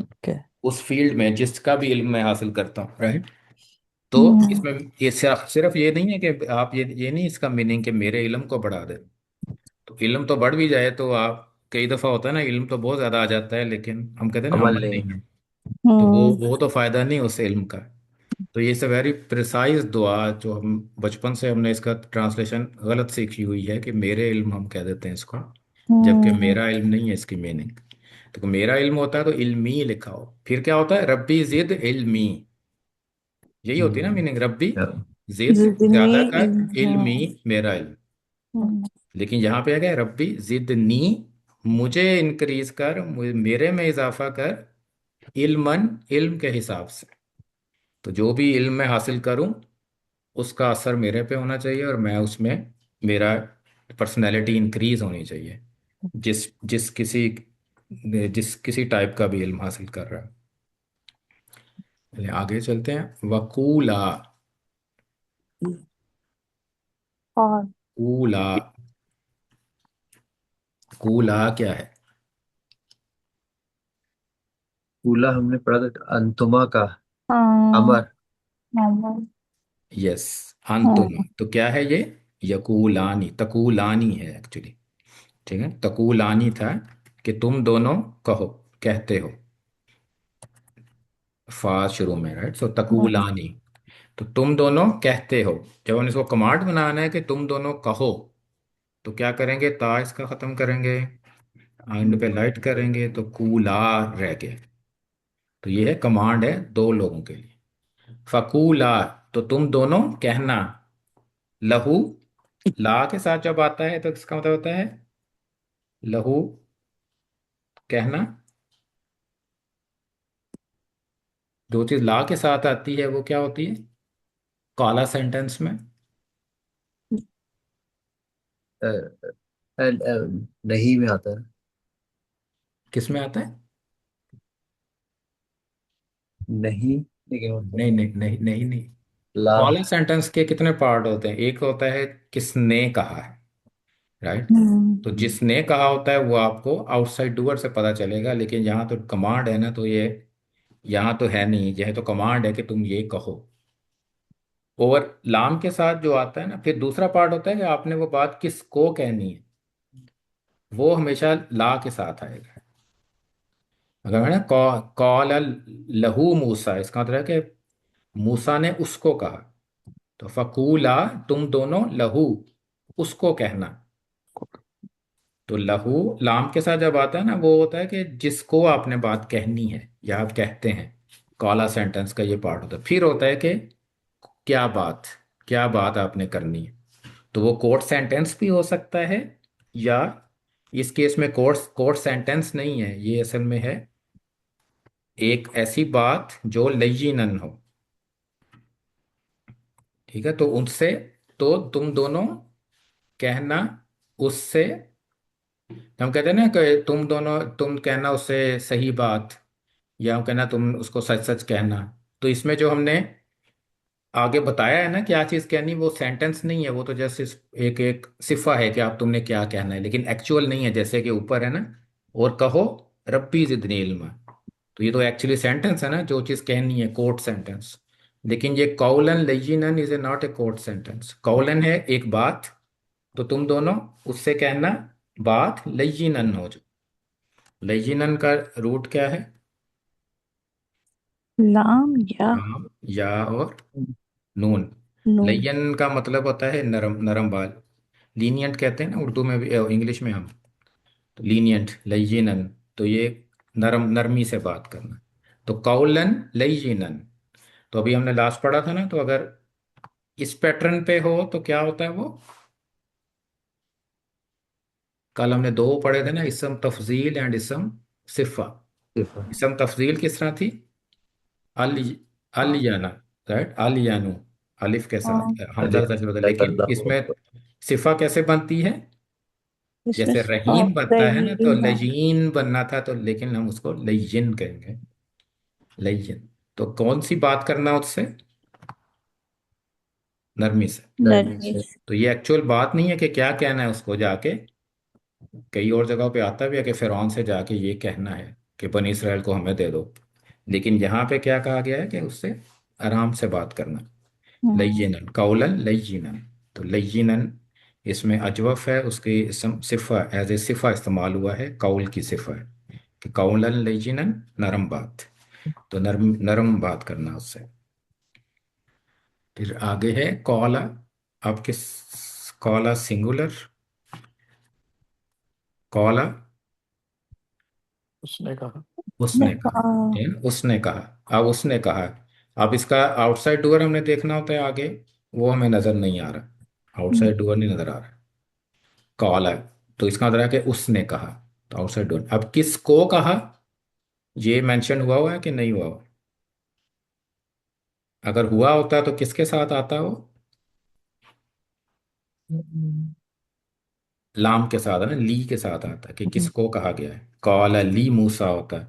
ओके। उस फील्ड में जिसका भी इल्म मैं हासिल करता हूँ, राइट। तो हम्म, इसमें ये सिर्फ सिर्फ ये नहीं है कि आप ये नहीं इसका मीनिंग कि मेरे इल्म को बढ़ा दे। तो इल्म तो बढ़ भी जाए तो आप, कई दफा होता है ना, इल्म तो बहुत ज्यादा आ जाता है लेकिन हम कहते हैं ना अमल अमल नहीं। नहीं है। तो वो हम्म, वो तो फायदा नहीं उस इल्म का। तो ये सब वेरी प्रिसाइज दुआ, जो हम बचपन से हमने इसका ट्रांसलेशन गलत सीखी हुई है कि मेरे इल्म हम कह देते हैं इसको, जबकि हम्म, मेरा इल्म नहीं है इसकी मीनिंग। तो मेरा इल्म होता है तो इल्मी लिखा हो, फिर क्या होता है? रब्बी जिद इल्मी, यही होती है ना हम्म, मीनिंग, रब्बी हाँ, जिद जितनी ज्यादा कर इल्म, इल्मी, मेरा इल्म। हम्म, लेकिन यहाँ पे आ गया रब्बी जिद नी, मुझे इंक्रीज कर, मेरे में इजाफा कर, इल्मन इल्म के हिसाब से। तो जो भी इल्म मैं हासिल करूं उसका असर मेरे पे होना चाहिए, और मैं उसमें, मेरा पर्सनैलिटी इंक्रीज होनी चाहिए, जिस जिस किसी टाइप का भी इल्म हासिल कर रहा है। चलिए आगे चलते हैं। वकूला, और कूला, कूला क्या है? कूला हमने पढ़ा था अंतुमा का। हाँ, अमर। हाँ, यस, हाँ, अंतुम। तो क्या है ये? यकूलानी, तकूलानी है एक्चुअली। ठीक है, तकूलानी था। कि तुम दोनों कहो, कहते हो। फा शुरू में, राइट, सो तकूलानी, तो तुम दोनों कहते हो। जब हम इसको कमांड बनाना है कि तुम दोनों कहो, तो क्या करेंगे, ता इसका खत्म करेंगे, एंड पे लाइट करेंगे, तो कूला रह गए। तो ये है कमांड, है दो लोगों के लिए। फकूला, तो तुम दोनों कहना। लहू, ला के साथ जब आता है तो इसका मतलब होता है लहू, कहना। जो चीज ला के साथ आती है वो क्या होती है काला सेंटेंस में? अ, नहीं में आता है। किस में आता है? नहीं, लेकिन नहीं नहीं नहीं नहीं नहीं। ला। काला सेंटेंस के कितने पार्ट होते हैं? एक होता है किसने कहा है, राइट। तो जिसने कहा होता है वो आपको आउटसाइड डूअर से पता चलेगा, लेकिन यहाँ तो कमांड है ना, तो ये यहाँ तो है नहीं, यह तो कमांड है कि तुम ये कहो। और लाम के साथ जो आता है ना, फिर दूसरा पार्ट होता है कि आपने वो बात किसको कहनी है, वो हमेशा ला के साथ आएगा। अगर मैंने कॉल लहू मूसा, इसका मतलब है कि मूसा ने उसको कहा। तो फकूला, तुम दोनों लहू, उसको कहना। तो लहू लाम के साथ जब आता है ना, वो होता है कि जिसको आपने बात कहनी है या आप कहते हैं। कॉला सेंटेंस का ये पार्ट होता है। फिर होता है कि क्या बात, क्या बात आपने करनी है। तो वो कोर्ट सेंटेंस भी हो सकता है, या इस केस में कोर्ट कोर्ट सेंटेंस नहीं है, ये असल में है एक ऐसी बात जो लय्यिनन हो। ठीक है, तो उनसे, तो तुम दोनों कहना उससे। हम कहते हैं ना कि तुम दोनों, तुम कहना उससे सही बात, या हम कहना तुम उसको सच सच कहना। तो इसमें जो हमने आगे बताया है ना क्या चीज कहनी, वो सेंटेंस नहीं है, वो तो जैसे एक एक सिफा है कि आप तुमने क्या कहना है, लेकिन एक्चुअल नहीं है। जैसे कि ऊपर है ना, और कहो रब्बी जिदनी इल्मा, तो ये तो एक्चुअली सेंटेंस है ना, जो चीज कहनी है, कोर्ट सेंटेंस। लेकिन ये कौलन लय्यिनन is a not a court sentence. कौलन है एक बात, तो तुम दोनों उससे कहना बात लय्यिनन हो। जो लय्यिनन का रूट क्या है? लाम या लाम, या और नून। नून। लय्यन का मतलब होता है नरम, नरम बाल। लीनियंट कहते हैं ना उर्दू में भी, इंग्लिश में हम। तो लीनियंट, लय्यिनन, तो ये नरम, नरमी से बात करना। तो कौलन लय्यिनन, तो अभी हमने लास्ट पढ़ा था ना, तो अगर इस पैटर्न पे हो तो क्या होता है वो? कल हमने दो पढ़े थे ना, इसम तफजील एंड इसम सिफा। सिफा। इसम तफजील किस तरह थी? अल, अल याना, राइट, अल यानु, अलिफ के हाँ, साथ हमजा अलिफ के साथ होता है। लेकिन अल्लाह इसमें सिफा कैसे बनती है? इसमें जैसे रहीम बनता है ना, तो रहीम है। लयीन बनना था, तो लेकिन हम उसको लय्यिन कहेंगे। लय्यिन, तो कौन सी बात करना उससे? नरमी से। नरमी नरमी से। से। तो ये एक्चुअल बात नहीं है कि क्या कहना है उसको जाके। कई और जगहों पे आता भी है कि फिरौन से जाके ये कहना है कि बनी इसराइल को हमें दे दो। लेकिन यहाँ पे क्या कहा गया है कि उससे आराम से बात करना। हम्म, लय्यिनन, कौलन लय्यिनन। तो लय्यिनन इसमें अजवफ है, उसकी इसम सिफा, एज ए सिफा इस्तेमाल हुआ है, कौल की सिफा है कि कौलन लय्यिनन, नरम बात। तो नरम, नरम बात करना उससे। फिर आगे है कौला। अब किस, कौला सिंगुलर, कौला उसने कहा। उसने कहा। कहा। ठीक है ना? उसने कहा, अब उसने कहा। अब इसका आउटसाइड डोर हमने देखना होता है आगे, वो हमें नजर नहीं आ रहा, आउटसाइड डोर नहीं नजर आ रहा। कॉल है, तो इसका मतलब है कि उसने कहा, तो आउटसाइड डोर। अब किसको कहा, ये मेंशन हुआ है कि नहीं हुआ हुआ? अगर हुआ होता तो किसके साथ आता वो? लाम के साथ है ना, ली के साथ आता है कि किसको कहा गया है। कॉल ली मूसा होता है।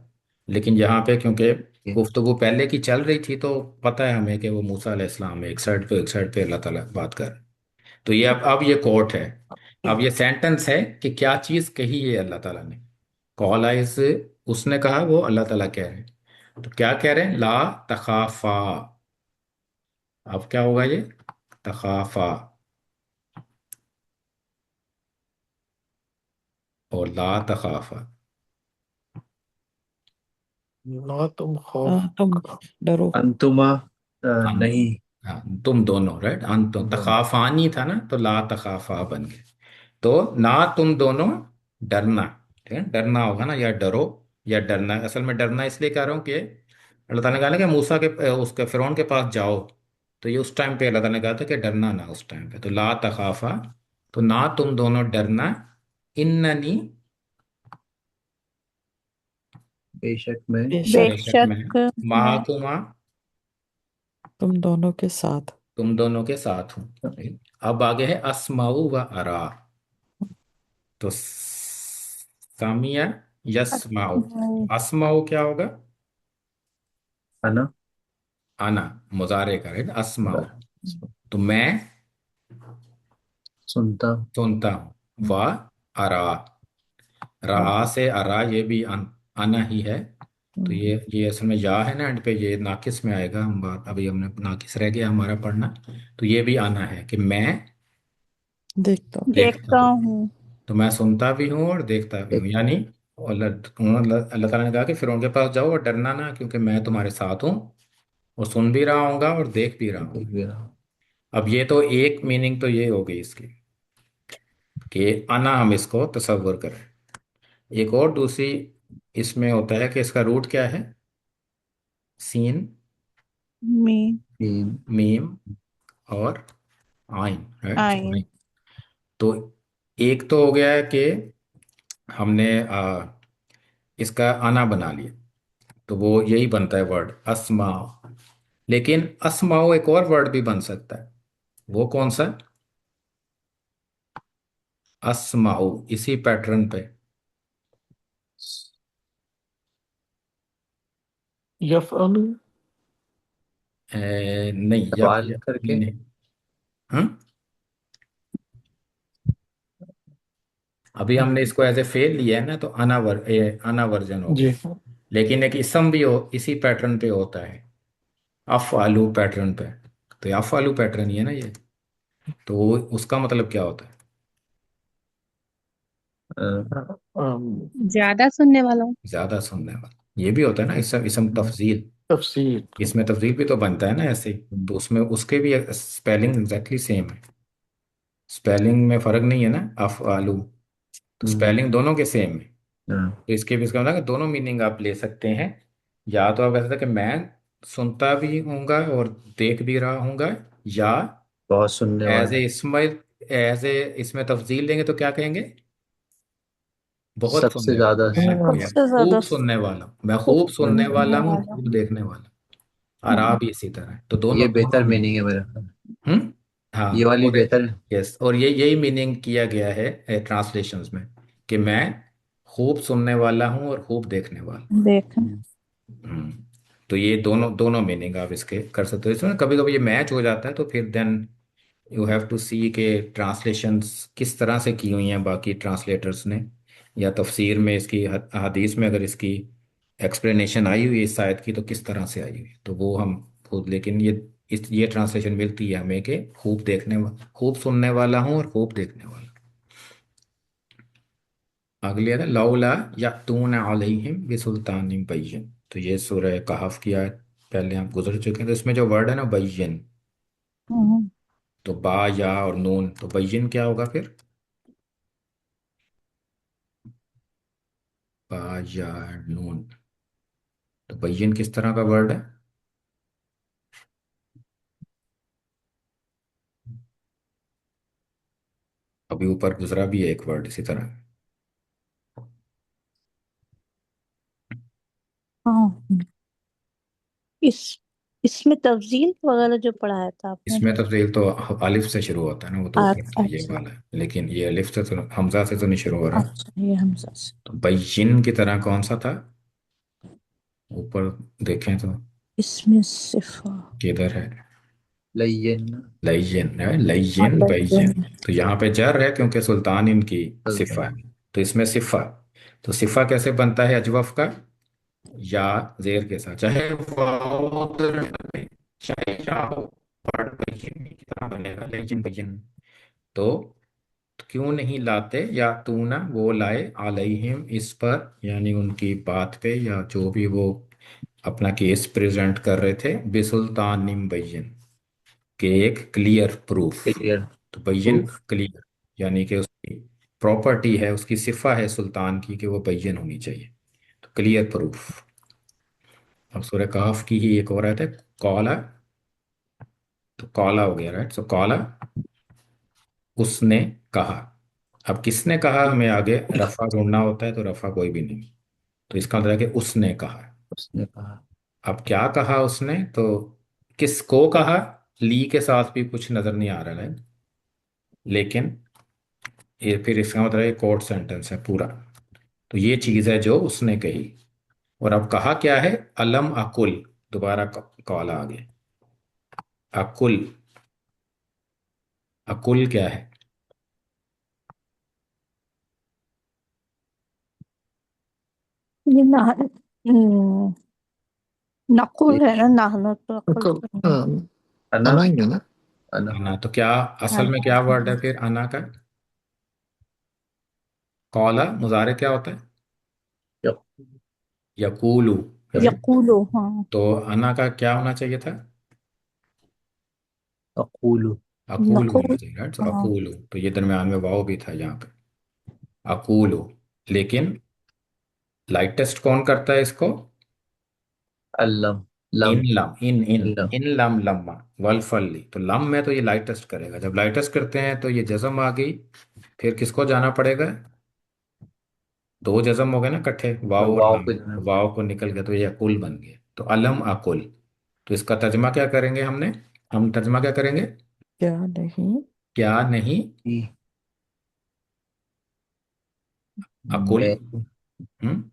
लेकिन यहाँ पे क्योंकि गुफ्तगू पहले की चल रही थी, तो पता है हमें कि वो मूसा अलैहिस्सलाम है, एक साइड पे अल्लाह ताला बात कर रहे हैं। तो ये अब ये कोर्ट है। अब ये सेंटेंस है कि क्या चीज कही है अल्लाह ताला ने। कॉल इज, उसने कहा, वो अल्लाह ताला कह रहे हैं। तो क्या कह रहे हैं? ला तखाफा। अब क्या होगा ये? तखाफा और ला तखाफा। ना तुम खौफ तुम खा- डरो। अंतुमा अन, नहीं। हाँ, तुम दोनों, राइट। अन तो दोनों। तखाफानी था ना, तो ला तखाफा बन गया। तो ना तुम दोनों डरना, ठीक है, डरना होगा ना, या डरो या डरना। असल में डरना इसलिए कह रहा हूँ कि अल्लाह ताला ने कहा ना कि मूसा के उसके फिरौन के पास जाओ, तो ये उस टाइम पे अल्लाह ताला ने कहा था कि डरना ना उस टाइम पे। तो ला तखाफा, तो ना तुम दोनों डरना, इन्ननी, बेशक मैं बेशक बेशक मैं, बेशक मैं माकुमा, तुम दोनों के साथ। तुम दोनों के साथ हूँ। ठीक? अब आगे है अस्माऊ व अरा। तो सामिया यस्माऊ, तो अस्माऊ क्या होगा? आना। आना, मुजारे का, राइट, अस्माऊ। तो मैं सुनता। सुनता हूँ, व अरा, रा से अरा, ये भी आना ही है। तो ये असल में या है ना एंड पे, ये नाकिस में आएगा। हम बात अभी हमने नाकिस रह गया हमारा पढ़ना। तो ये भी आना है कि मैं देखता हूँ। देखता देखता हूँ। हूँ। तो मैं सुनता भी हूँ और देखता भी हूँ, एक यानी अल्लाह अल्लाह ताला ने कहा कि फिर उनके पास जाओ और डरना ना, क्योंकि मैं तुम्हारे साथ हूँ और सुन भी रहा हूँगा और देख भी रहा देख हूँ। भी रहा हूँ। अब ये तो एक मीनिंग तो ये हो गई इसकी, कि आना हम इसको तसव्वुर करें। एक और दूसरी इसमें होता है कि इसका रूट क्या है? सीन, मी तीन। मीम और आइन, राइट। आई तो एक तो हो गया है कि हमने इसका आना बना लिया, तो वो यही बनता है वर्ड अस्मा। लेकिन अस्माओ एक और वर्ड भी बन सकता है, वो कौन सा? अस्माओ, इसी पैटर्न पे। यफअलु। नहीं, सवाल नहीं करके। नहीं। हाँ, अभी हमने इसको एज ए फेल लिया है ना, तो अना वर्जन हो जी। गया। लेकिन एक इसम भी हो इसी पैटर्न पे होता है, अफ आलू पैटर्न पे। तो ये अफ आलू पैटर्न ही है ना ये। तो उसका मतलब क्या होता है? अ, अम, ज्यादा सुनने वाला हूँ। ज्यादा सुनने वाला, ये भी होता है ना इसम, इसम तफजील। तफसीर। इसमें तफजील भी तो बनता है ना ऐसे ही। तो उसमें उसके भी स्पेलिंग एग्जैक्टली सेम है, स्पेलिंग में फर्क नहीं है ना, अफ आलू। तो हम्म, स्पेलिंग दोनों के सेम है। हाँ, तो इसके भी इसका मतलब है कि दोनों मीनिंग आप ले सकते हैं। या तो आप ऐसा था कि मैं सुनता भी हूँगा और देख भी रहा हूँगा, या बहुत सुनने एज वाला। ए इसमें, एज ए इसमें तफजील देंगे तो क्या कहेंगे? बहुत सबसे सुनने ज्यादा वाला, मैं सबसे ज्यादा खूब सुनने वाला हूँ, मैं खूब खूब सुनने वाला सुनने हूँ, वाला खूब देखने वाला। हूँ। आराब इसी तरह है। तो ये दोनों दोनों बेहतर मीनिंग है मीनिंग। मेरा ख्याल। हम्म। ये हाँ, वाली और बेहतर है। यस, और ये यही मीनिंग किया गया है ट्रांसलेशंस में, कि मैं खूब सुनने वाला हूँ और खूब देखने वाला देख हम्म, हूँ। तो ये दोनों दोनों मीनिंग आप इसके कर सकते हो। इसमें कभी कभी ये मैच हो जाता है, तो फिर देन यू हैव टू सी के ट्रांसलेशंस किस तरह से की हुई हैं बाकी ट्रांसलेटर्स ने, या तफसीर में इसकी हदीस में अगर इसकी एक्सप्लेनेशन आई हुई है इस आयत की, तो किस तरह से आई हुई है, तो वो हम खुद। लेकिन ये ट्रांसलेशन मिलती है हमें कि खूब सुनने वाला हूँ और खूब देखने वाला। अगली है ना, लौला यअतून अलैहिम बिसुल्तान बैयिन। तो ये सूरह कहफ की आयत पहले हम गुजर चुके हैं। तो इसमें जो वर्ड है ना बैयिन, हम्म, तो बा या और नून, तो बैयिन क्या होगा फिर? बा या नून, तो बैयिन किस तरह का वर्ड है? अभी ऊपर गुजरा भी है एक वर्ड इसी तरह। हाँ। इस इसमें तफजील वगैरह जो पढ़ाया था आपने। इसमें तब्दील तो अलिफ से शुरू होता है ना, वो तो ऊपर था ये अच्छा। वाला है। लेकिन ये अलिफ से तो, हमजा से तो नहीं शुरू हो रहा। अच्छा, ये हमजा से। तो बैयिन की तरह कौन सा था? ऊपर देखें तो इसमें सिफा। किधर है? लय्यन। लय्यिन है, लय्यिन बैयिन। अलग। तो यहाँ पे जर है क्योंकि सुल्तान इनकी सिफा है। सुल्तान। तो इसमें सिफा, तो सिफा कैसे बनता है अजवफ का? या जेर के साथ, चाहे वाव में, चाहे या हो, वर्ड बैयिन की तरह बनेगा, लेकिन बैयिन। तो क्यों नहीं लाते, या तू ना वो लाए अलैहिम इस पर, यानी उनकी बात पे, या जो भी वो अपना केस प्रेजेंट कर रहे थे बेसुल्तान निम बैयन के एक क्लियर प्रूफ। क्लियर तो बैयन प्रूफ। क्लियर, यानी कि उसकी प्रॉपर्टी है, उसकी सिफा है सुल्तान की कि वो बैयन होनी चाहिए, तो क्लियर प्रूफ। अब सूरह काफ की ही एक और आयत है कौला, तो कौला हो गया, राइट। सो कौला, उसने कहा। अब किसने कहा, हमें आगे रफा ढूंढना होता है, तो रफा कोई भी नहीं, तो इसका मतलब है कि उसने कहा। उसने कहा। अब क्या कहा उसने, तो किसको कहा, ली के साथ भी कुछ नजर नहीं आ रहा है, लेकिन ये फिर इसका मतलब है कोर्ट सेंटेंस है पूरा। तो ये चीज है जो उसने कही। और अब कहा क्या है, अलम अकुल, दोबारा कॉल आ गया। अकुल, अकुल क्या है? ये नकुल है ना, नाहनु तो नकुल तो तो नहीं। अना। आना ही है ना। अना। अना, तो क्या असल में क्या वर्ड हाँ, है फिर अना का? कौला मुजारे क्या होता है? यक- यकूलू, राइट। यकूलो, हाँ। तो अना का क्या होना चाहिए था? अकूलु। अकूलू होना नकुल, चाहिए, राइट। तो हाँ। अकूलू, तो ये दरम्यान में वाव भी था यहाँ पे, अकूलू। लेकिन लाइटेस्ट कौन करता है इसको? अल्लम। इन लम। लम, इन इन लम। इन लम लम्मा वल फल्ली, तो लम में तो ये लाइटेस्ट करेगा। जब लाइटेस्ट करते हैं तो ये जज्म आ गई, फिर किसको जाना पड़ेगा? दो जज्म हो गए ना इकट्ठे, वाव और वाव लम, को जाना पड़े। वाव को निकल गया तो ये अकुल बन गया, तो अलम अकुल। तो इसका तर्जमा क्या करेंगे हमने, हम तर्जमा क्या करेंगे? क्या नहीं? क्या नहीं कि अकुल। मैं हम्म।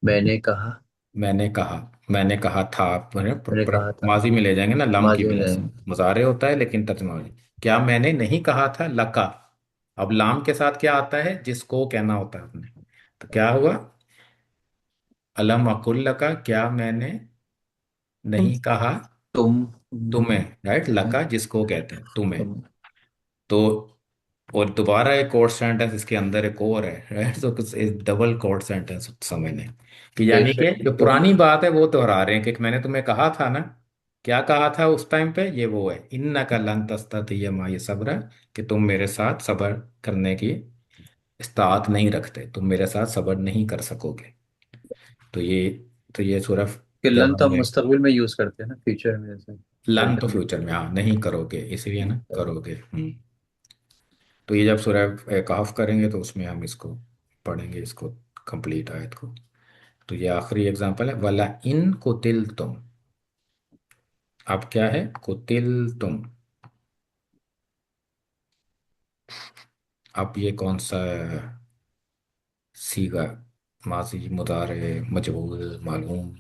मैंने कहा। मैंने कहा, मैंने कहा था, आप मैंने कहा था। माजी में ले जाएंगे ना लम की माजी में वजह से, जाएंगे। मुजारे होता है लेकिन तर्जुमा हो जाए। क्या मैंने नहीं कहा था लका। अब लाम के साथ क्या आता है, जिसको कहना होता है आपने, तो क्या हुआ, अलम अकुल लका, क्या मैंने तुम नहीं कहा तुम। तुम्हें, राइट। लका जिसको कहते हैं, तुम्हें। तुम। तो और दोबारा एक कोर्ट सेंटेंस इसके अंदर एक और है, राइट। तो कुछ डबल कोर्ट सेंटेंस समझने कि, यानी बेशक कि जो तुम। पुरानी बात है वो दोहरा रहे हैं कि मैंने तुम्हें कहा था ना। क्या कहा था उस टाइम पे, ये वो है, इन्ना का लन तस्ततिय माय सब्र, कि तुम मेरे साथ सब्र करने की इस्तात नहीं रखते, तुम मेरे साथ सब्र नहीं कर सकोगे। तो ये, तो ये सिर्फ किलन तो जवाब हम है। मुस्तकबिल में यूज करते हैं ना, फ्यूचर में जैसे लन तो चलते हैं। फ्यूचर में, हाँ, नहीं करोगे इसलिए ना, करोगे। तो ये जब सूरह कहफ करेंगे तो उसमें हम इसको पढ़ेंगे, इसको कंप्लीट आयत को। तो ये आखिरी एग्जांपल है, वला इन कुतिल तुम। अब क्या है, कुतिल तुम। अब ये कौन सा सीगा, माजी मुदारे मजबूर मालूम,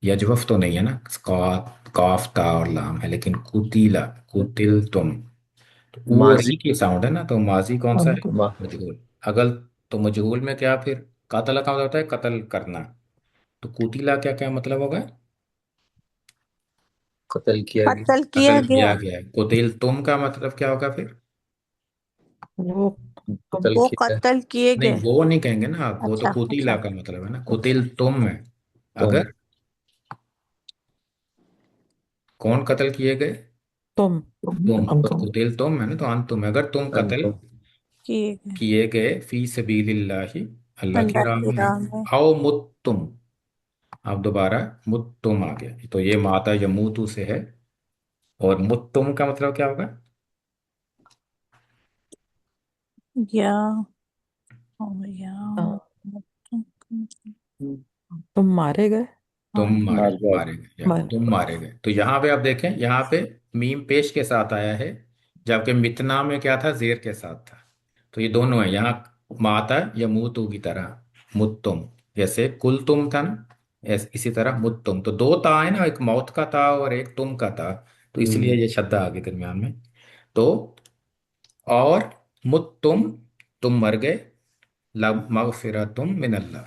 यजवफ तो नहीं है ना, काफ ता और लाम है, लेकिन कुतिला, कुतिल तुम, तो वो माजी। री की साउंड है ना, तो माजी कौन सा है? हमको मा मजहूल। अगर, तो मजहूल में क्या फिर, कातला का मतलब होता है कत्ल करना, तो कुतिला क्या क्या मतलब होगा? कत्ल किया गया। कत्ल किया कत्ल किया गया। गया है। कुतिल तुम का मतलब क्या होगा फिर? वो हम कत्ल वो किया। कत्ल किए नहीं, गए। वो नहीं कहेंगे ना आप, वो तो अच्छा, कुतिला अच्छा। का मतलब है ना, कुतिल तुम है। तुम। अगर कौन कत्ल किए गए? तुम तुम, हम तो तो कुतिल तुम है ना, तो तुम, अगर तुम कत्ल तुम। किए गए किए गए फी सबीलिल्लाहि, अल्लाह की अल्लाह राह की में, राह में। आओ मुत्तुम, अब दोबारा मुत्तुम आ गया, तो ये माता यमूतु से है। और मुत्तुम का मतलब क्या होगा? या, ओ या, हाँ, तुम मारे गए। तुम हाँ। मारे, मार गया। मारे गए, या मारे। तुम मारे गए। तो यहाँ पे आप देखें, यहाँ पे मीम पेश के साथ आया है, जबकि मितना में क्या था, जेर के साथ था। तो ये दोनों है यहाँ, माता या मुतु की तरह, मुत्तुम, जैसे कुल तुम था ना, इसी तरह मुत्तुम। तो दो ता है ना, एक मौत का ता और एक तुम का ता, तो इसलिए हम्म। ये शब्द आ गए दरम्यान में। तो और मुत्तुम, तुम मर गए, मगफिरतुम मिन अल्लाह,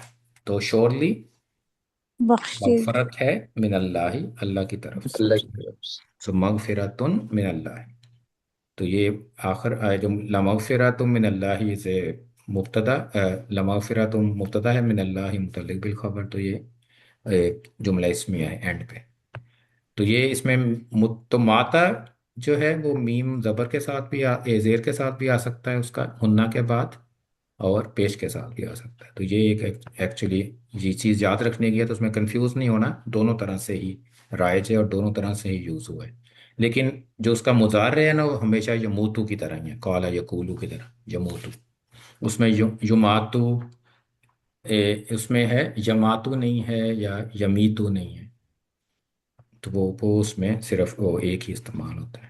तो श्योरली बख्शे। मगफरत है मिन अल्लाह, अल्लाह की तरफ से। अल्लाह की तरफ से। सो मगफिरतुन मिन अल्लाह, तो ये आखिर आए जो, मगफिरतुम मिन अल्लाह से मुब्तदा लमाफ़िरतुम मुब्तदा है, मिनल्लाहि मुतल्लिक़ बिल खबर, तो ये जुमला इस्मिया है एंड पे। तो ये इसमें तो माता जो है वो मीम ज़बर के साथ भी ज़ेर के साथ भी आ सकता है उसका हुन्ना के बाद, और पेश के साथ भी आ सकता है। तो ये एक एक्चुअली ये चीज़ याद रखने की है, तो उसमें कंफ्यूज नहीं होना, दोनों तरह से ही राइज है और दोनों तरह से ही यूज़ हुआ है। लेकिन जो उसका मुजारे है ना, वो हमेशा यमूतू की तरह ही है, कौला यकूलू की तरह यमूतू। उसमें युमातू उसमें है, यमातू नहीं है या यमीतू नहीं है। तो वो उसमें सिर्फ वो एक ही इस्तेमाल होता है।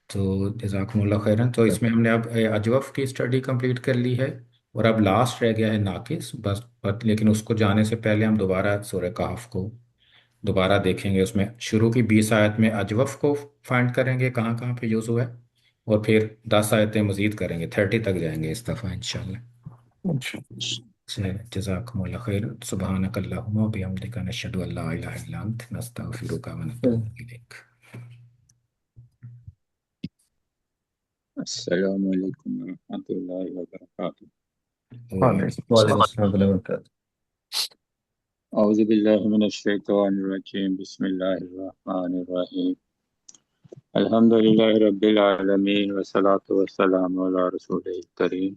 तो जज़ाकुमुल्लाह खैरन। तो इसमें हमने अब अजवफ की स्टडी कंप्लीट कर ली है, और अब लास्ट रह गया है नाकिस बस। बट लेकिन उसको जाने से पहले हम दोबारा सूरह कहफ को दोबारा देखेंगे। उसमें शुरू की 20 आयत में अजवफ को फाइंड करेंगे कहाँ कहाँ पे यूज़ हुआ है, और फिर 10 आयतें मज़ीद करेंगे, 30 तक जाएंगे इस दफ़ा इंशाल्लाह। जज़ाकुमुल्लाह खैर। सुब्हानकल्लाहुम्मा व बिहम्दिका नशहदु अल्ला इलाहा इल्ला अंत नस्तगफिरुका व नतूबु इलैक। अस्सलामु अलैकुम वरहमतुल्लाहि वबरकातुहू। वालेकुम अस्सलाम warahmatullahi wabarakatuh। औज़ु बिल्लाहि मिनश शैतानिर रजीम। बिस्मिल्लाहिर रहमानिर रहीम। अल्हम्दुलिल्लाहि रब्बिल आलमीन वस्सलातु वस्सलामु अला रसूलिल करीम।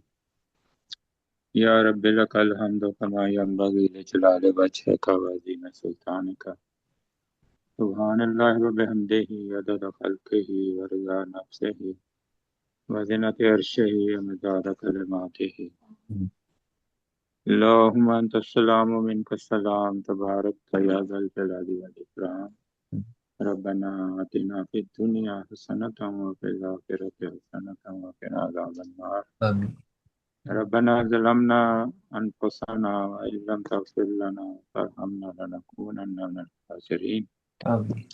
या रब्बि लकल हम्दु कमा यंबगि लिजलालि वजहिका व अज़ीमि सुल्तानिका। सुब्हानल्लाहि व बिहम्दिही अदद खल्क़िही व रिज़ा नफ्सिही व ज़िनत अर्शिही व मिदाद कलिमातिही। अल्लाहुम्मा अंतस्सलाम व मिनकस्सलाम तबारकत या ज़ल जलाली वल इकराम। रब्बना आतिना फिद दुनिया हसनतम व फिल आखिरति हसनतम व क़िना अज़ाबन्नार। आमीन रब्बना ज़लमना अनफुसना व इल्लम तग़फिर लना व तरहमना लनकूनन्ना मिनल ख़ासिरीन। आमीन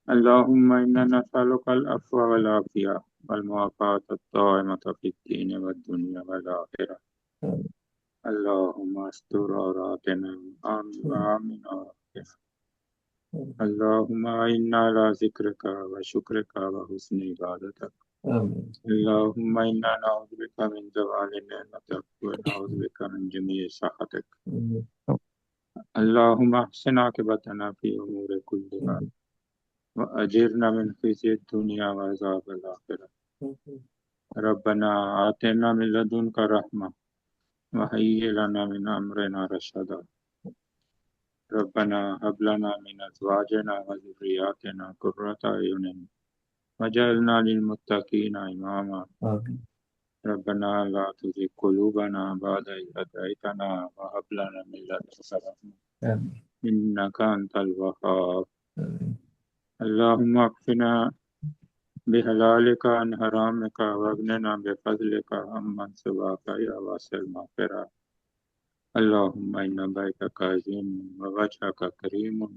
अल्लाहुम्मा इन्ना नसअलुकल अफ़्व वल आफ़िया वल मुआफ़ात अद-दाइमत फ़िद दीन वद दुनिया वल आखिरह। अल्लाहुम्मा अस्tur औरातना व आमिन औरातना। अल्लाहुम्मा इन्ना अला ज़िक्रिका व शुक्रिका व हुस्नि इबादतिक। आमीन अल्लाहुम्मा इन्ना नऊज़ु बिका मिन ज़वालि निअमतिक व नऊज़ु बिका मिन जमीइ सख़तिक। अल्लाहुम्मा अहसिन आक़िबतना फ़ी उमूरि कुल्लिहा व अजिरना मिन ख़िज़्यि दुनिया व अज़ाबिल आखिरह। रब्बना आतिना मिन लदुनका रहमा व हय्यि लना मिन अमरिना रशदा। रब्बना हब लना मिन अज़वाजिना व ज़ुर्रिय्यतिना क़ुर्रता अयुनिन वजअलना लिलमुत्तक़ीना इमामा। आमीन रब्बना ला तुज़िग़ क़ुलूबना बअद इज़ हदैतना व हब लना मिन लदुनका रहमा आमीन इन्नका अंतल वह्हाब। आमीन अल्लाहुम्मा अक्फ़िना बिहलालिका अन हरामिका वअग्निना बिफ़ज़लिका अम्मन सिवाका या वासिअल मग़फ़िरह। अल्लाहुम्मा इन्ना बैतका अज़ीमुन व वजहका करीमुन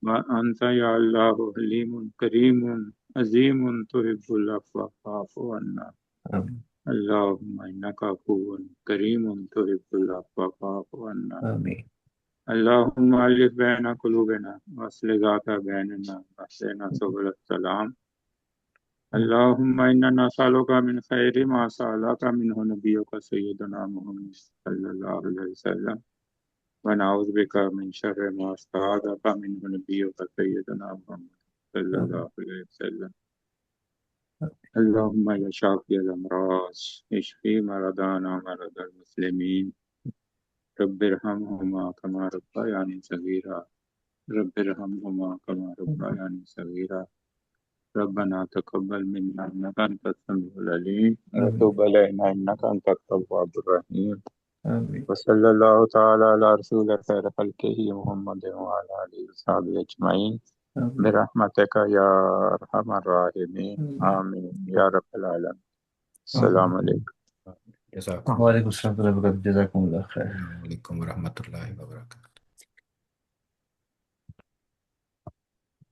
व अंता या अल्लाहु हलीमुन करीमुन अज़ीमुन तुहिब्बुल अफ़्व फ़अफ़ु अन्ना। आमीन अल्लाहुम्मा इन्नका अफ़ुव्वुन करीमुन तुहिब्बुल अफ़्व फ़अफ़ु अन्ना। आमीन अल्लाहुम्मा अलिफ़ बैना क़ुलूबिना वअस्लिह ज़ाता बैनिना वहदिना सुबुलस सलाम। अल्लाहुम्मा इन्ना नसअलुका मिन खैरि मा सअलका मिन्हु नबियुका सय्यिदुना मुहम्मद सल्लल्लाहु अलैहि वसल्लम व नऊज़ु बिका मिन शर्रि मा इस्तआज़का मिन्हु नबियुका सय्यिदुना मुहम्मद सल्लल्लाहु अलैहि वसल्लम। अल्लाहुम्मा या शाफ़िअल अमराज़ इश्फ़ि मरदाना मरदल मुस्लिमीन। रब्बिरहमहुमा कमा रब्बयानी सगीरा। रब्बिरहमहुमा कमा रब्बयानी सगीरा। रब्बना तक़ब्बल मिन्ना इन्नका अंतस समीउल अलीम व तुब अलैना इन्नका अंतत तव्वाबुर रहीम। आमीन व सल्लल्लाहु तआला अला रसूलिल खैर खल्क़िही मुहम्मदिन व अला आलिहि व सहाबिहि अजमईन आमीन बिरहमतिका या अरहमर राहिमीन। आमीन या रब्बल आलमीन। अस्सलामु अलैकुम। जज़ाकुमुल्लाह। वालेकुम अस्सलाम warahmatullahi wabarakatuh। जज़ाकुमुल्लाह खैर। अस्सलामु अलैकुम वरहमतुल्लाहि वबरकातुहू।